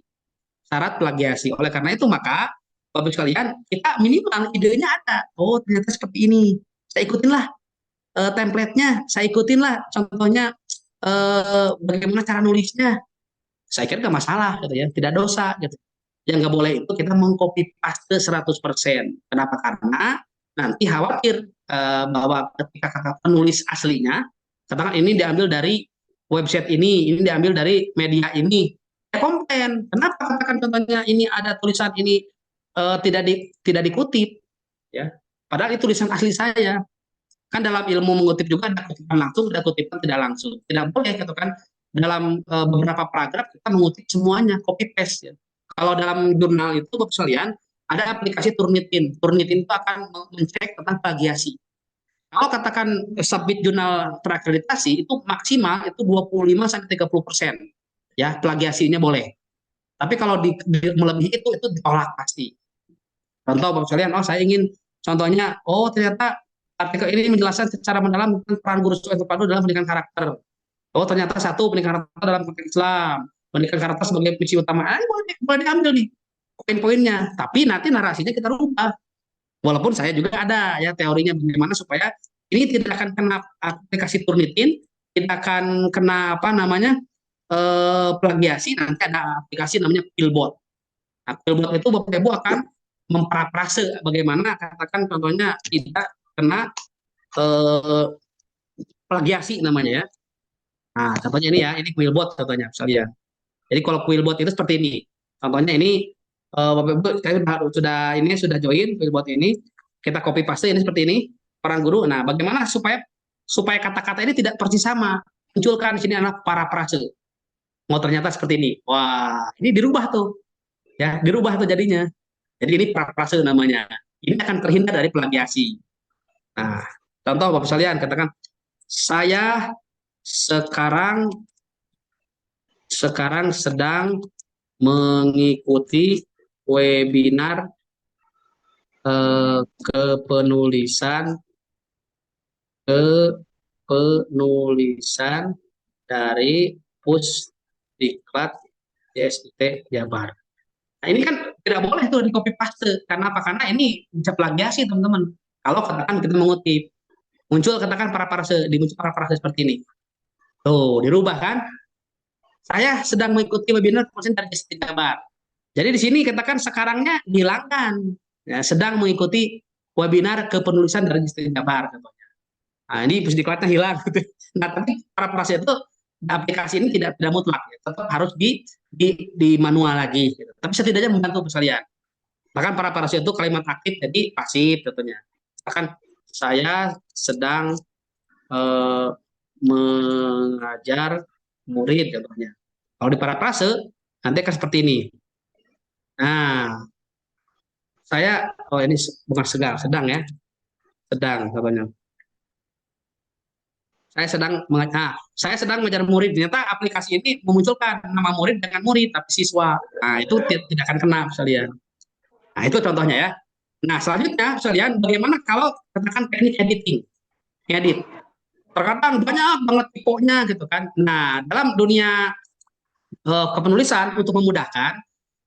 Syarat plagiasi. Oleh karena itu maka Bapak sekalian, kita minimal idenya ada. Oh, ternyata seperti ini. Saya ikutinlah template-nya, saya ikutinlah contohnya bagaimana cara nulisnya. Saya kira nggak masalah gitu ya, tidak dosa gitu. Yang nggak boleh itu kita mengcopy paste 100%. Kenapa? Karena nanti khawatir bahwa ketika penulis aslinya, katakan ini diambil dari website ini diambil dari media ini, ya komplain. Kenapa katakan contohnya ini ada tulisan ini tidak dikutip, ya. Padahal itu tulisan asli saya. Kan dalam ilmu mengutip juga ada kutipan langsung, ada kutipan tidak langsung. Tidak boleh gitu kan. Dalam beberapa paragraf kita mengutip semuanya, copy paste ya. Kalau dalam jurnal itu Bapak sekalian, ada aplikasi Turnitin. Turnitin itu akan mencek tentang plagiasi. Kalau katakan submit jurnal terakreditasi itu maksimal itu 25 sampai 30%. Ya, plagiasinya boleh. Tapi kalau melebihi itu ditolak pasti. Contoh Bapak sekalian, oh saya ingin contohnya, oh ternyata artikel ini menjelaskan secara mendalam tentang peran guru Su'aib Terpadu dalam pendidikan karakter. Oh ternyata satu pendidikan karakter dalam konteks Islam, pendidikan karakter sebagai misi utama. Boleh diambil nih poin-poinnya. Tapi nanti narasinya kita rubah. Walaupun saya juga ada ya teorinya bagaimana supaya ini tidak akan kena aplikasi Turnitin, tidak akan kena apa namanya plagiasi. Nanti ada aplikasi namanya Pillbot. Nah, Pillbot itu Bapak Ibu akan memparafrase bagaimana katakan contohnya tidak kena plagiasi namanya ya. Nah, contohnya ini ya, ini Quillbot contohnya misalnya. Jadi kalau Quillbot itu seperti ini. Contohnya ini Bapak Ibu saya sudah join Quillbot ini. Kita copy paste ini seperti ini peran guru. Nah, bagaimana supaya kata-kata ini tidak persis sama? Munculkan di sini adalah parafrase. Oh, ternyata seperti ini. Wah, ini dirubah tuh. Ya, dirubah tuh jadinya. Jadi ini parafrase namanya. Ini akan terhindar dari plagiasi. Nah, contoh Bapak sekalian katakan saya sekarang sedang mengikuti webinar kepenulisan dari Pusdiklat DSIT Jabar. Nah, ini kan tidak boleh tuh di copy paste. Karena apa? Karena ini bisa plagiasi teman-teman. Kalau katakan kita mengutip, muncul katakan dimuncul parafrase seperti ini. Tuh, dirubah kan? Saya sedang mengikuti webinar dari DSIT Jabar. Jadi di sini katakan sekarangnya dihilangkan. Ya, sedang mengikuti webinar kepenulisan dari DSIT Jabar contohnya. Nah, ini Pusdiklatnya hilang gitu. Nah, tapi parafrase itu aplikasi ini tidak mutlak, ya. Tetap harus di manual lagi gitu. Tapi setidaknya membantu sekalian. Bahkan parafrase itu kalimat aktif jadi pasif tentunya. Bahkan saya sedang mengajar murid contohnya. Kalau di parafrase nanti akan seperti ini. Nah, ini bukan sedang ya. Sedang contohnya. Saya sedang mengajar murid. Ternyata aplikasi ini memunculkan nama murid dengan murid tapi siswa. Nah, itu tidak akan kena sekalian. Nah, itu contohnya ya. Nah, selanjutnya sekalian bagaimana kalau katakan teknik editing. Edit. Terkadang banyak banget tipenya gitu kan. Nah, dalam dunia kepenulisan untuk memudahkan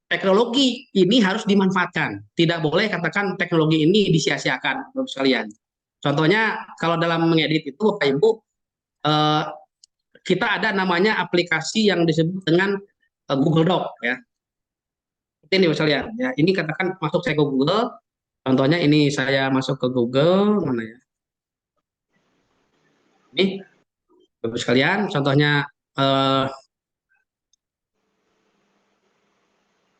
teknologi ini harus dimanfaatkan. Tidak boleh katakan teknologi ini disia-siakan sekalian. Contohnya kalau dalam mengedit itu Bapak Ibu kita ada namanya aplikasi yang disebut dengan Google Doc ya. Ini misalnya ya, ini katakan masuk saya ke Google. Contohnya ini saya masuk ke Google mana ya? Ini Bapak sekalian, contohnya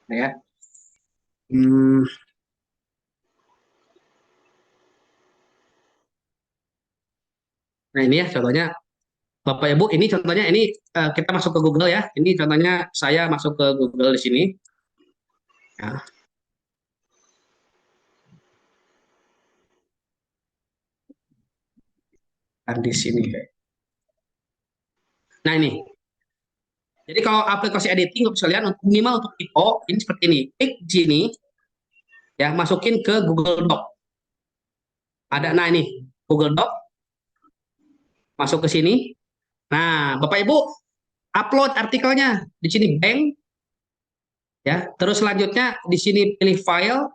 ya. Nah, ini ya contohnya Bapak Ibu, ini contohnya ini kita masuk ke Google ya. Ini contohnya saya masuk ke Google di sini. Ya. Dan di sini. Nah, ini. Jadi kalau aplikasi editing sekalian untuk minimal untuk typo ini seperti ini. Klik di sini. Ya, masukin ke Google Doc. Ada nah ini Google Doc. Masuk ke sini. Nah, Bapak Ibu upload artikelnya di sini bank. Ya, terus selanjutnya di sini pilih file.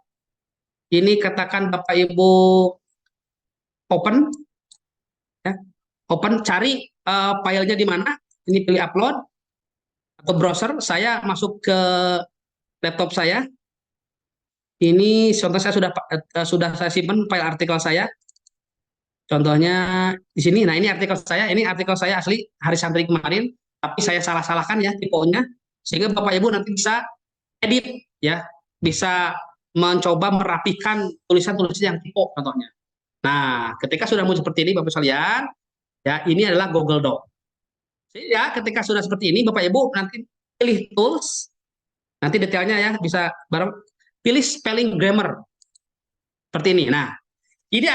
Ini katakan Bapak Ibu open. Ya. Open cari filenya di mana? Ini pilih upload atau browser. Saya masuk ke laptop saya. Ini contoh saya sudah saya simpan file artikel saya. Contohnya di sini. Nah, ini artikel saya. Ini artikel saya asli hari santri kemarin, tapi saya salah-salahkan ya tipenya sehingga Bapak Ibu nanti bisa edit ya, bisa mencoba merapikan tulisan-tulisan yang tipe contohnya. Nah, ketika sudah muncul seperti ini Bapak sekalian, ya ini adalah Google Doc. Ya, ketika sudah seperti ini Bapak Ibu nanti pilih tools. Nanti detailnya ya bisa bareng pilih spelling grammar seperti ini. Nah, ini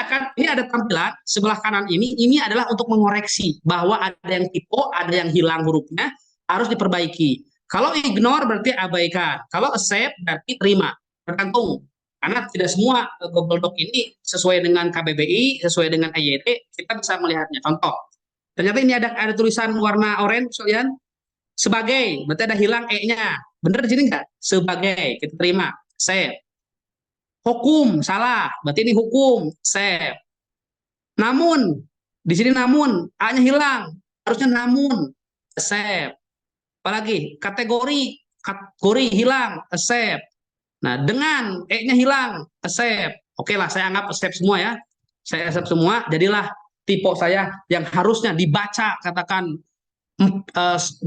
ada tampilan sebelah kanan ini adalah untuk mengoreksi bahwa ada yang typo, ada yang hilang hurufnya, harus diperbaiki. Kalau ignore berarti abaikan. Kalau accept berarti terima. Tergantung. Karena tidak semua Google Doc ini sesuai dengan KBBI, sesuai dengan EYT, kita bisa melihatnya. Contoh, ternyata ini ada tulisan warna oranye, kalian. Sebagai, berarti ada hilang E-nya. Bener di sini nggak? Sebagai, kita terima. Save. Hukum, salah. Berarti ini hukum. Save. Namun, di sini namun, A-nya hilang. Harusnya namun. Save. Apalagi, kategori hilang. Save. Nah, dengan E-nya hilang. Save. Oke lah, saya anggap save semua ya. Saya save semua, jadilah tipe saya yang harusnya dibaca, katakan 12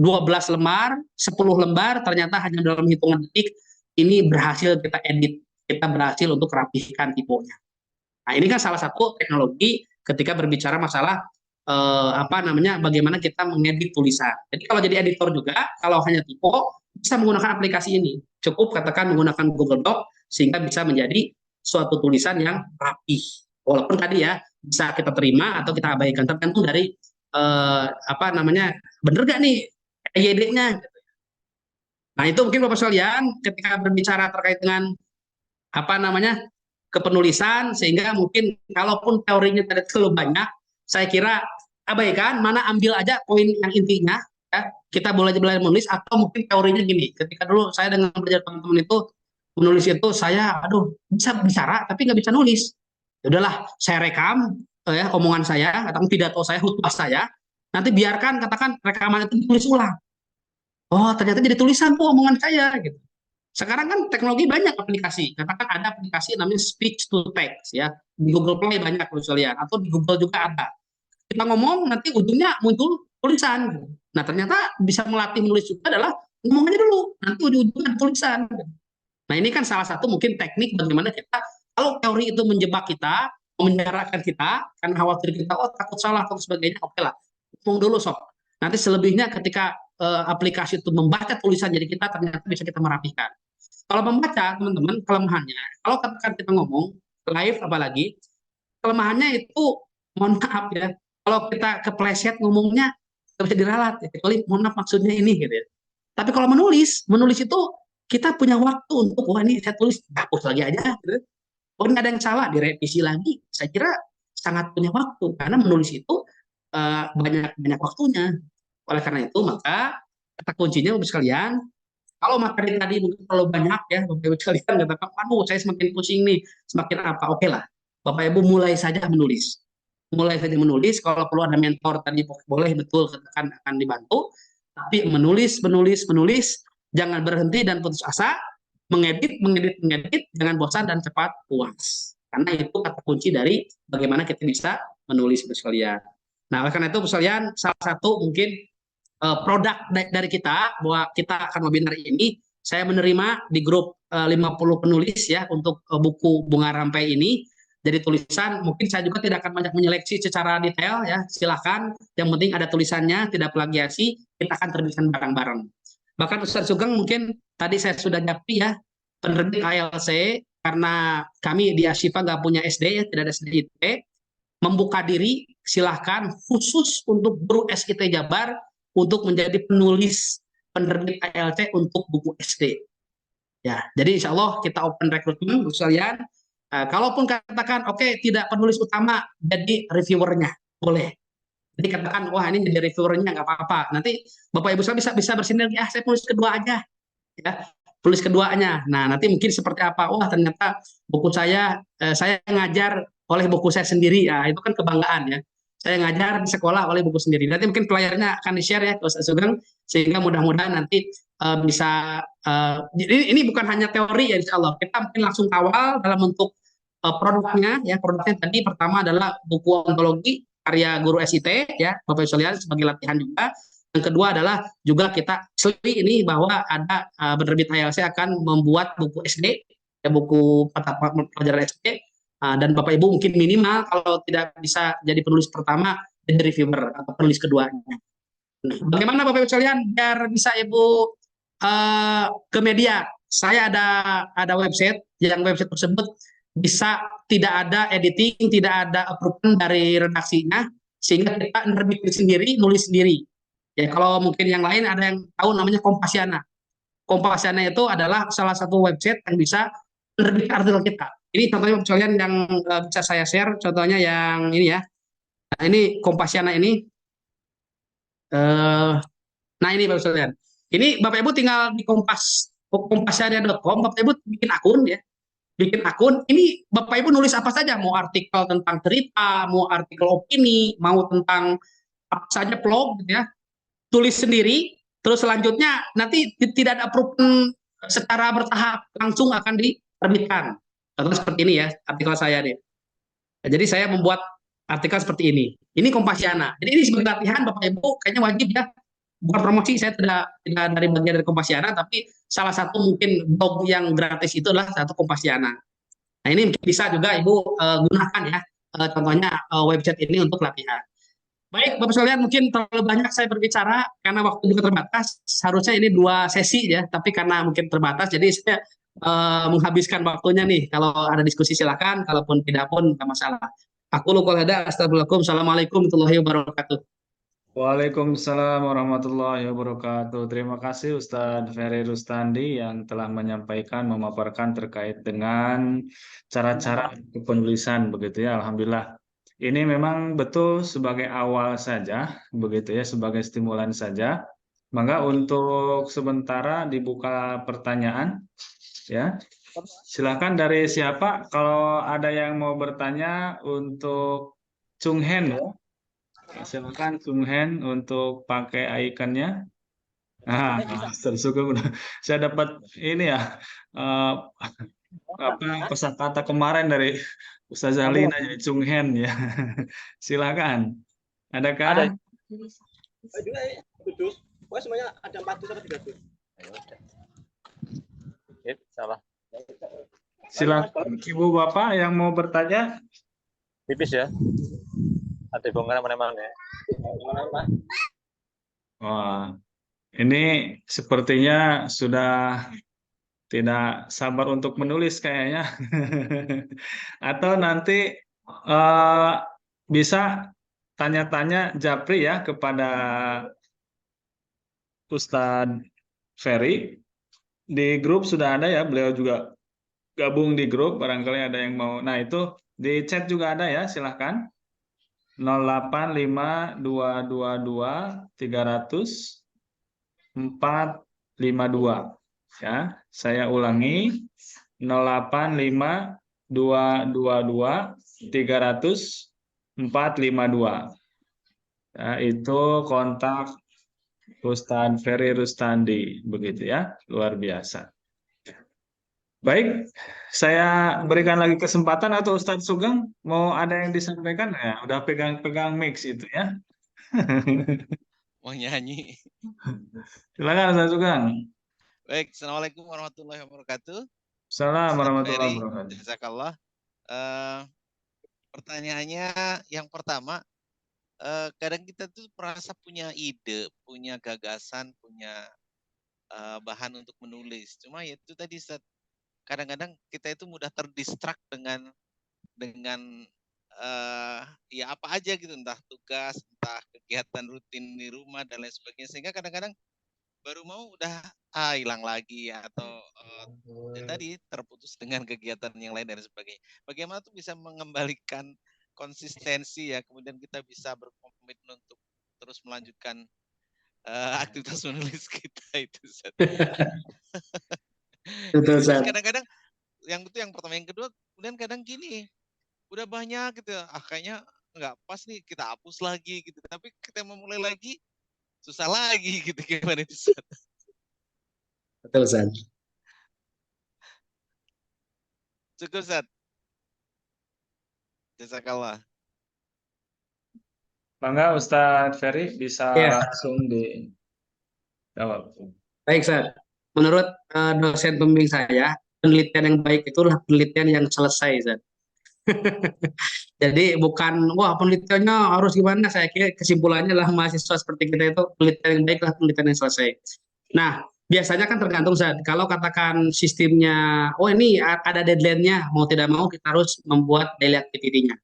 lembar, 10 lembar, ternyata hanya dalam hitungan detik, ini berhasil kita edit. Kita berhasil untuk rapihkan tipenya. Nah, ini kan salah satu teknologi ketika berbicara masalah bagaimana kita mengedit tulisan. Jadi kalau jadi editor juga, kalau hanya tipe, bisa menggunakan aplikasi ini. Cukup katakan menggunakan Google Doc sehingga bisa menjadi suatu tulisan yang rapih. Walaupun tadi ya bisa kita terima atau kita abaikan, tergantung dari bener gak nih EYD-nya. Nah, itu mungkin Bapak sekalian ketika berbicara terkait dengan kepenulisan, sehingga mungkin kalaupun teorinya tidak terlalu banyak, saya kira abaikan, mana ambil aja poin yang intinya, ya. Kita boleh belajar menulis, atau mungkin teorinya gini, ketika dulu saya dengan belajar teman-teman itu, menulis itu saya, bisa bicara, tapi nggak bisa nulis. Ya udahlah, saya rekam, omongan saya, atau pidato saya, khutbah saya, nanti biarkan, katakan, rekaman itu ditulis ulang. Oh, ternyata jadi tulisan tuh omongan saya, gitu. Sekarang kan teknologi banyak aplikasi. Katakan ada aplikasi namanya speech to text ya. Di Google Play banyak kalian, atau di Google juga ada. Kita ngomong nanti ujungnya muncul tulisan. Nah, ternyata bisa melatih menulis juga adalah ngomong aja dulu, nanti ujung-ujungnya tulisan. Nah, ini kan salah satu mungkin teknik bagaimana kita, kalau teori itu menjebak kita, memenjarakan kita, karena khawatir kita takut salah atau sebagainya, oke lah. Ngomong dulu sok. Nanti selebihnya ketika aplikasi itu membaca tulisan jadi kita, ternyata bisa kita merapikan. Kalau membaca, teman-teman, kelemahannya, kalau katakan kita ngomong live apalagi, kelemahannya itu, mohon maaf ya, kalau kita kepleset ngomongnya nggak bisa diralat, ya, kecuali mohon maaf maksudnya ini gitu ya. Tapi kalau menulis itu kita punya waktu untuk, wah ini saya tulis, hapus lagi aja gitu. Oh, ini ada yang salah, direvisi lagi. Saya kira sangat punya waktu, karena menulis itu banyak waktunya. Oleh karena itu, maka kata kuncinya Bapak sekalian, kalau materi tadi mungkin terlalu banyak ya, Bapak Ibu sekalian katakan, aduh saya semakin pusing nih, semakin apa, oke lah. Bapak Ibu mulai saja menulis. Mulai saja menulis, kalau perlu ada mentor tadi boleh, betul, katakan akan dibantu. Tapi menulis, jangan berhenti dan putus asa, mengedit, jangan bosan dan cepat puas. Karena itu kata kunci dari bagaimana kita bisa menulis Bapak sekalian. Nah, oleh karena itu Bapak sekalian, salah satu mungkin produk dari kita, bahwa kita akan webinar ini, saya menerima di grup 50 penulis ya, untuk buku Bunga Rampai ini. Jadi tulisan, mungkin saya juga tidak akan banyak menyeleksi secara detail ya, silakan. Yang penting ada tulisannya, tidak plagiasi, kita akan terbitkan bareng-bareng. Bahkan Ustaz Sugeng mungkin tadi saya sudah nyapi ya, penerbit ALC, karena kami di Ashifa nggak punya SD ya, tidak ada SDIT, membuka diri, silahkan khusus untuk guru SIT Jabar, untuk menjadi penulis penerbit ALC untuk buku SD. Ya, jadi insya Allah kita open recruitment sekalian. Kalaupun katakan oke, tidak penulis utama, jadi reviewernya boleh. Jadi katakan wah ini jadi reviewernya nggak apa-apa. Nanti Bapak Ibu bisa bersinergi, saya tulis kedua aja, ya tulis keduanya. Nah nanti mungkin seperti apa? Wah ternyata buku saya ngajar oleh buku saya sendiri. Ya itu kan kebanggaan ya. Saya ngajar di sekolah oleh buku sendiri. Nanti mungkin pelajarnya akan di-share ya ke Ustaz Sugeng, sehingga mudah-mudahan nanti bisa. Ini bukan hanya teori ya, insya Allah. Kita mungkin langsung kawal dalam bentuk produknya ya. Produknya tadi pertama adalah buku ontologi karya guru SIT ya, Bapak Ibu sekalian, sebagai latihan juga. Yang kedua adalah juga kita ini bahwa ada penerbit ALC akan membuat buku SD ya, buku pelajaran SD. Dan Bapak Ibu mungkin minimal kalau tidak bisa jadi penulis pertama, jadi reviewer atau penulis keduanya. Nah, bagaimana Bapak Ibu sekalian biar bisa Ibu ke media? Saya ada website yang website tersebut bisa tidak ada editing, tidak ada approval dari redaksinya, sehingga kita nerbit sendiri, nulis sendiri. Ya, kalau mungkin yang lain ada yang tahu namanya Kompasiana. Kompasiana itu adalah salah satu website yang bisa menerbitkan artikel kita. Ini contohnya kalian yang bisa saya share, contohnya yang ini ya. Nah, ini Kompasiana ini. Nah ini Bapak sekalian. Ini Bapak Ibu tinggal di kompasiana.com, Bapak Ibu bikin akun ya. Bikin akun, ini Bapak Ibu nulis apa saja, mau artikel tentang cerita, mau artikel opini, mau tentang apa saja blog gitu ya. Tulis sendiri, terus selanjutnya nanti tidak ada approval secara bertahap, langsung akan diterbitkan. Contoh seperti ini ya, artikel saya nih. Nah, jadi saya membuat artikel seperti ini. Ini Kompasiana. Jadi ini sebagai latihan Bapak Ibu kayaknya wajib ya. Bukan promosi, saya tidak dari bagian dari Kompasiana, tapi salah satu mungkin blog yang gratis itu adalah satu Kompasiana. Nah ini mungkin bisa juga Ibu gunakan ya, contohnya website ini untuk latihan. Baik, Bapak sekalian, mungkin terlalu banyak saya berbicara karena waktu juga terbatas. Harusnya ini 2 sesi ya, tapi karena mungkin terbatas, jadi saya menghabiskan waktunya nih. Kalau ada diskusi silakan, kalaupun tidak pun tidak masalah. Aku lupa ada. Astagfirullahaladzim. Assalamualaikum warahmatullahi wabarakatuh. Waalaikumsalam warahmatullahi wabarakatuh. Terima kasih Ustadz Ferry Rustandi yang telah menyampaikan, memaparkan terkait dengan cara-cara penulisan begitu ya. Alhamdulillah. Ini memang betul sebagai awal saja, begitu ya, sebagai stimulan saja. Maka untuk sementara dibuka pertanyaan, ya. Silakan dari siapa? Kalau ada yang mau bertanya untuk Chung Hen ya. Silakan Chung Hen untuk pakai ikonnya. Nah, tersuka saya dapat ini ya pesan kata kemarin dari Ustaz Zalina jadi Chung Hen ya. Silakan. Adakah? Semuanya ada 4 sampai 3. Salah. Silakan Ibu Bapak yang mau bertanya. Tipis ya. Ada bongkaran mana-mana ya. Wah, ini sepertinya sudah tidak sabar untuk menulis kayaknya. Atau nanti bisa tanya-tanya Japri ya kepada Ustadz Ferry. Di grup sudah ada ya, beliau juga gabung di grup, barangkali ada yang mau. Nah itu di chat juga ada ya, silahkan. 08522300 452 ya, saya ulangi 08522300 452 ya, itu kontak Ustadz Ferry Rustandi begitu ya, luar biasa. Baik, saya berikan lagi kesempatan atau Ustadz Sugeng mau ada yang disampaikan ya? Udah pegang-pegang mix itu ya. Mau nyanyi. Silakan Ustadz Sugeng. Baik, Assalamualaikum warahmatullahi wabarakatuh. Assalamualaikum warahmatullahi Ferry, wabarakatuh. jazakallah. Pertanyaannya yang pertama, kadang kita tuh merasa punya ide, punya gagasan, punya bahan untuk menulis. Cuma ya itu tadi kadang-kadang kita itu mudah terdistract dengan ya apa aja gitu, entah tugas, entah kegiatan rutin di rumah dan lain sebagainya, sehingga kadang-kadang baru mau udah hilang lagi atau ya tadi terputus dengan kegiatan yang lain dan sebagainya. Bagaimana tuh bisa mengembalikan konsistensi ya, kemudian kita bisa berkomitmen untuk terus melanjutkan aktivitas menulis kita itu. Betul, Terus kadang-kadang yang itu yang pertama, yang kedua, kemudian kadang gini, udah banyak gitu, kayaknya nggak pas nih, kita hapus lagi gitu, tapi kita mau mulai lagi susah lagi gitu, gimana itu? Betul, Ustaz. Cukup, Ustaz. Jazakallah. Bangga Ustadz Ferry bisa Ya. langsung dijawab. Baik, Ustaz. Menurut dosen pembimbing saya, penelitian yang baik itulah penelitian yang selesai, Ustaz. Jadi bukan, wah penelitiannya harus gimana, saya kira kesimpulannya lah mahasiswa seperti kita itu penelitian yang baik lah penelitian yang selesai. Nah, biasanya kan tergantung Ustaz. Kalau katakan sistemnya, oh ini ada deadline-nya, mau tidak mau kita harus membuat daily activity-nya.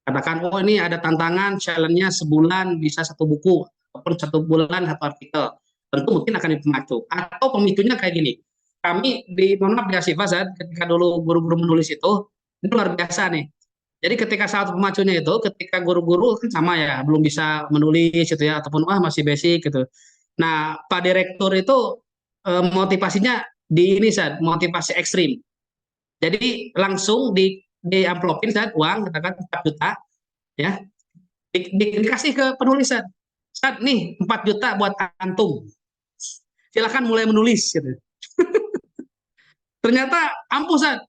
Katakan, oh ini ada tantangan, challenge-nya sebulan bisa satu buku, ataupun satu bulan satu artikel. Tentu mungkin akan dipacu. Atau pemicunya kayak gini. Kami mohon maaf di Asifa, Ustaz, ketika dulu guru-guru menulis itu luar biasa nih. Jadi ketika saat pemacunya itu, ketika guru-guru kan sama ya, belum bisa menulis gitu ya, ataupun wah masih basic gitu. Nah, Pak Direktur itu motivasinya di ini saat motivasi ekstrim. Jadi langsung di amplopin saat uang katakan 4 juta ya, dikasih ke penulisan. Saat nih 4 juta buat antum. Silakan mulai menulis gitu. Ternyata ampuh saat.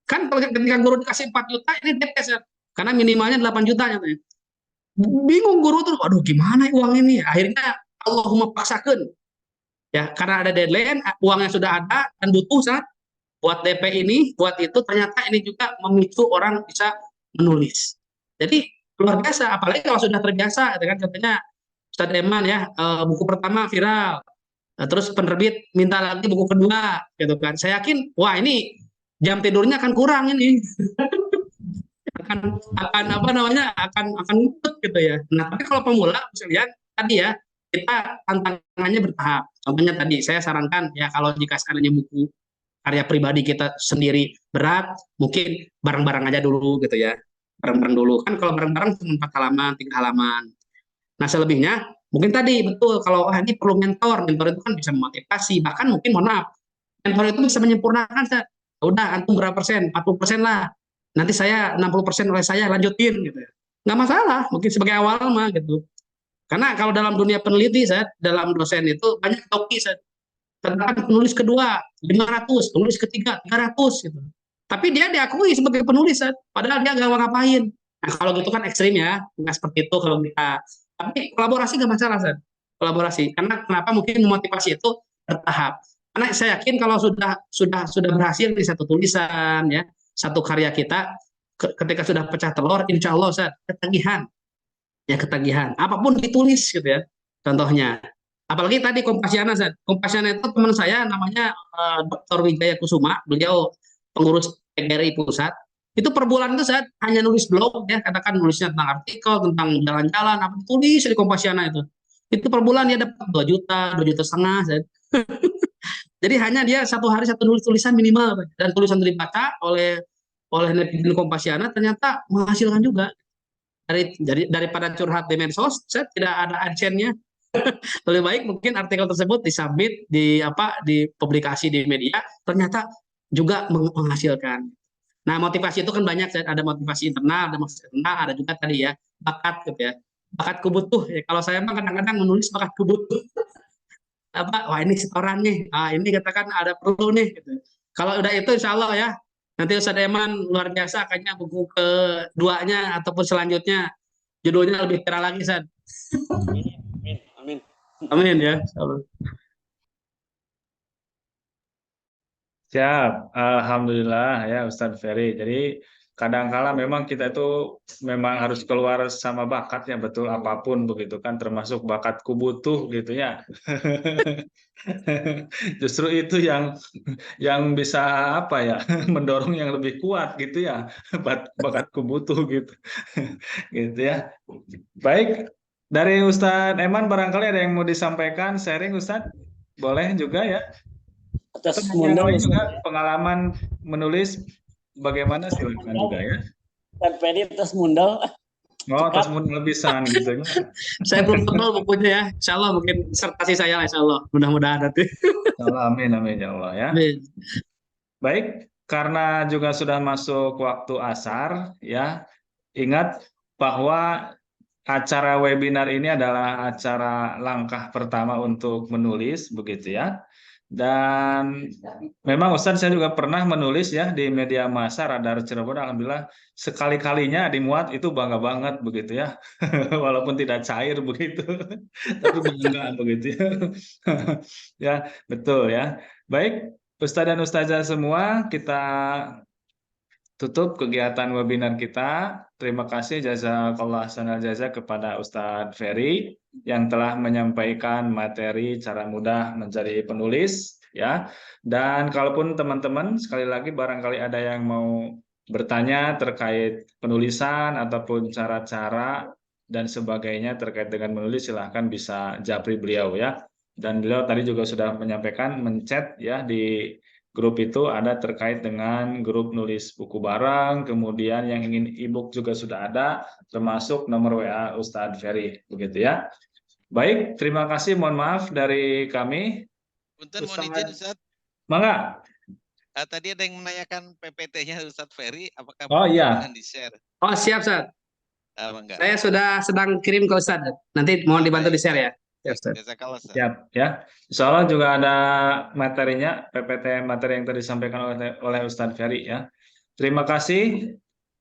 Kan ketika guru dikasih 4 juta ini detes Saat. Karena minimalnya 8 juta katanya. Bingung guru tuh, aduh gimana uang ini? Akhirnya Allahumma paksakan. Ya, karena ada deadline, uangnya sudah ada dan butuh saat buat DP ini, buat itu ternyata ini juga memicu orang bisa menulis. Jadi luar biasa, apalagi kalau sudah terbiasa, kan contohnya Ustadz Eman ya, buku pertama viral, terus penerbit minta lagi buku kedua, gitu kan. Saya yakin, wah ini jam tidurnya akan kurang ini, akan apa namanya, akan ngikut gitu ya. Nah tapi kalau pemula, bisa lihat tadi ya, kita tantangannya bertahap. Contohnya tadi saya sarankan ya kalau jika seandainya buku karya pribadi kita sendiri berat, mungkin bareng-bareng aja dulu gitu ya. Bareng-bareng dulu. Kan kalau bareng-bareng cuma 4 halaman, 3 halaman. Nah, selebihnya mungkin tadi betul kalau ini perlu mentor. Mentor itu kan bisa memotivasi, bahkan mungkin mohon maaf, mentor itu bisa menyempurnakan. Udah antum berapa persen? 40% lah. Nanti saya 60% oleh saya lanjutin gitu. Nggak masalah, mungkin sebagai awal mah gitu. Karena kalau dalam dunia peneliti, dalam dosen itu banyak toki, katakan penulis kedua 500, penulis ketiga 300 gitu. Tapi dia diakui sebagai penulis, padahal dia nggak ngapain. Nah kalau gitu kan ekstrim ya, nggak seperti itu kalau kita. Tapi kolaborasi nggak masalah, kolaborasi. Karena kenapa mungkin memotivasi itu bertahap. Karena saya yakin kalau sudah berhasil di satu tulisan ya, satu karya kita, ketika sudah pecah telur, insya Allah ketagihan, ya ketagihan. Apapun ditulis gitu ya. Contohnya. Apalagi tadi Kompasiana, Kompasiana itu teman saya namanya Dr. Wijaya Kusuma, beliau pengurus PGRI Pusat. Itu per bulan itu hanya nulis blog ya, katakan nulisnya tentang artikel, tentang jalan-jalan, apa tulis di Kompasiana itu. Itu per bulan dia dapat 2 juta, 2 juta setengah. Jadi hanya dia satu hari satu nulis tulisan minimal, dan tulisan dibaca oleh netizen Kompasiana ternyata menghasilkan juga. Daripada curhat di medsos, tidak ada adsense-nya. Lebih baik mungkin artikel tersebut disubmit dipublikasi di media, ternyata juga menghasilkan. Nah motivasi itu kan banyak, ada motivasi internal, ada motivasi eksternal, ada juga tadi ya bakat gitu ya, bakat kubutuh ya. Kalau saya mah kadang-kadang menulis bakat kubutuh wah ini setoran nih, ini katakan ada perlu nih gitu. Kalau udah itu insya Allah ya nanti Ustadz Eman luar biasa, kayaknya buku keduanya ataupun selanjutnya judulnya lebih viral lagi Ustadz. Amin. Amin ya. Siap, Alhamdulillah ya Ustadz Ferry. Jadi kadang-kala memang kita itu memang harus keluar sama bakatnya, betul, apapun begitu kan, termasuk bakat kubutuh gitu ya. Justru itu yang bisa apa ya, mendorong yang lebih kuat gitu ya, bakat kubutuh gitu. Gitu ya. Baik, dari Ustadz Eman barangkali ada yang mau disampaikan, sharing Ustadz? Boleh juga ya. Atas Atau yang modal lain juga pengalaman menulis bagaimana silakan juga ya. dan Ferry atas modal. Oh, atas modal pisan gitu ya. Saya belum tebal bukunya ya. Insya Allah mungkin disertasi saya, insya Allah. Mudah-mudahan nanti. Amin, amin ya Allah ya. Amin. Baik, karena juga sudah masuk waktu asar ya. Ingat bahwa acara webinar ini adalah acara langkah pertama untuk menulis begitu ya. Dan memang Ustadz saya juga pernah menulis ya di media massa Radar Cirebon, alhamdulillah sekali-kalinya dimuat itu bangga banget begitu ya. Walaupun tidak cair begitu. Tapi bangga begitu ya. Ya, betul ya. Baik, Ustadz dan Ustazah semua, kita tutup kegiatan webinar kita. Terima kasih jazakallah sanal jaza kepada Ustadz Ferry yang telah menyampaikan materi cara mudah menjadi penulis ya. Dan kalaupun teman-teman sekali lagi barangkali ada yang mau bertanya terkait penulisan ataupun cara-cara dan sebagainya terkait dengan menulis, silahkan bisa japri beliau ya. Dan beliau tadi juga sudah menyampaikan mencet ya di grup itu ada terkait dengan grup nulis buku bareng, kemudian yang ingin e-book juga sudah ada, termasuk nomor WA Ustadz Ferry, begitu ya. Baik, terima kasih, mohon maaf dari kami. Punten mohon izin Ustadz. Mangga. Tadi ada yang menanyakan PPT-nya Ustadz Ferry, apakah Oh iya. dengan di-share? Oh siap Ustaz. Enggak. Saya sudah sedang kirim ke Ustaz. Nanti mohon dibantu di-share ya. Ya Ustaz. Jazakallah, Ustaz. Siap ya. Insya Allah juga ada materinya, PPT materi yang tadi disampaikan oleh Ustadz Ferry ya. Terima kasih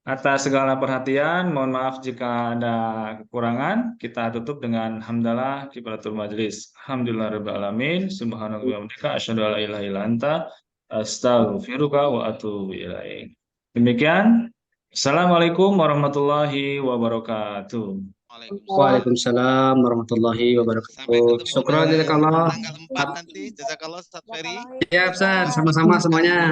atas segala perhatian. Mohon maaf jika ada kekurangan. Kita tutup dengan hamdalah kifaratul majlis. Alhamdulillahirabbil alamin. Subhanallah wa bihamdika asyhadu an la ilaha illa anta astaghfiruka wa atubu ilaik. Demikian. Assalamualaikum warahmatullahi wabarakatuh. Waalaikumsalam warahmatullahi Sampai wabarakatuh. ketemu Syukran di jazakallah. tanggal 4 nanti. Jazakallah Ustadz Ferry. Siap Ustaz, sama-sama semuanya.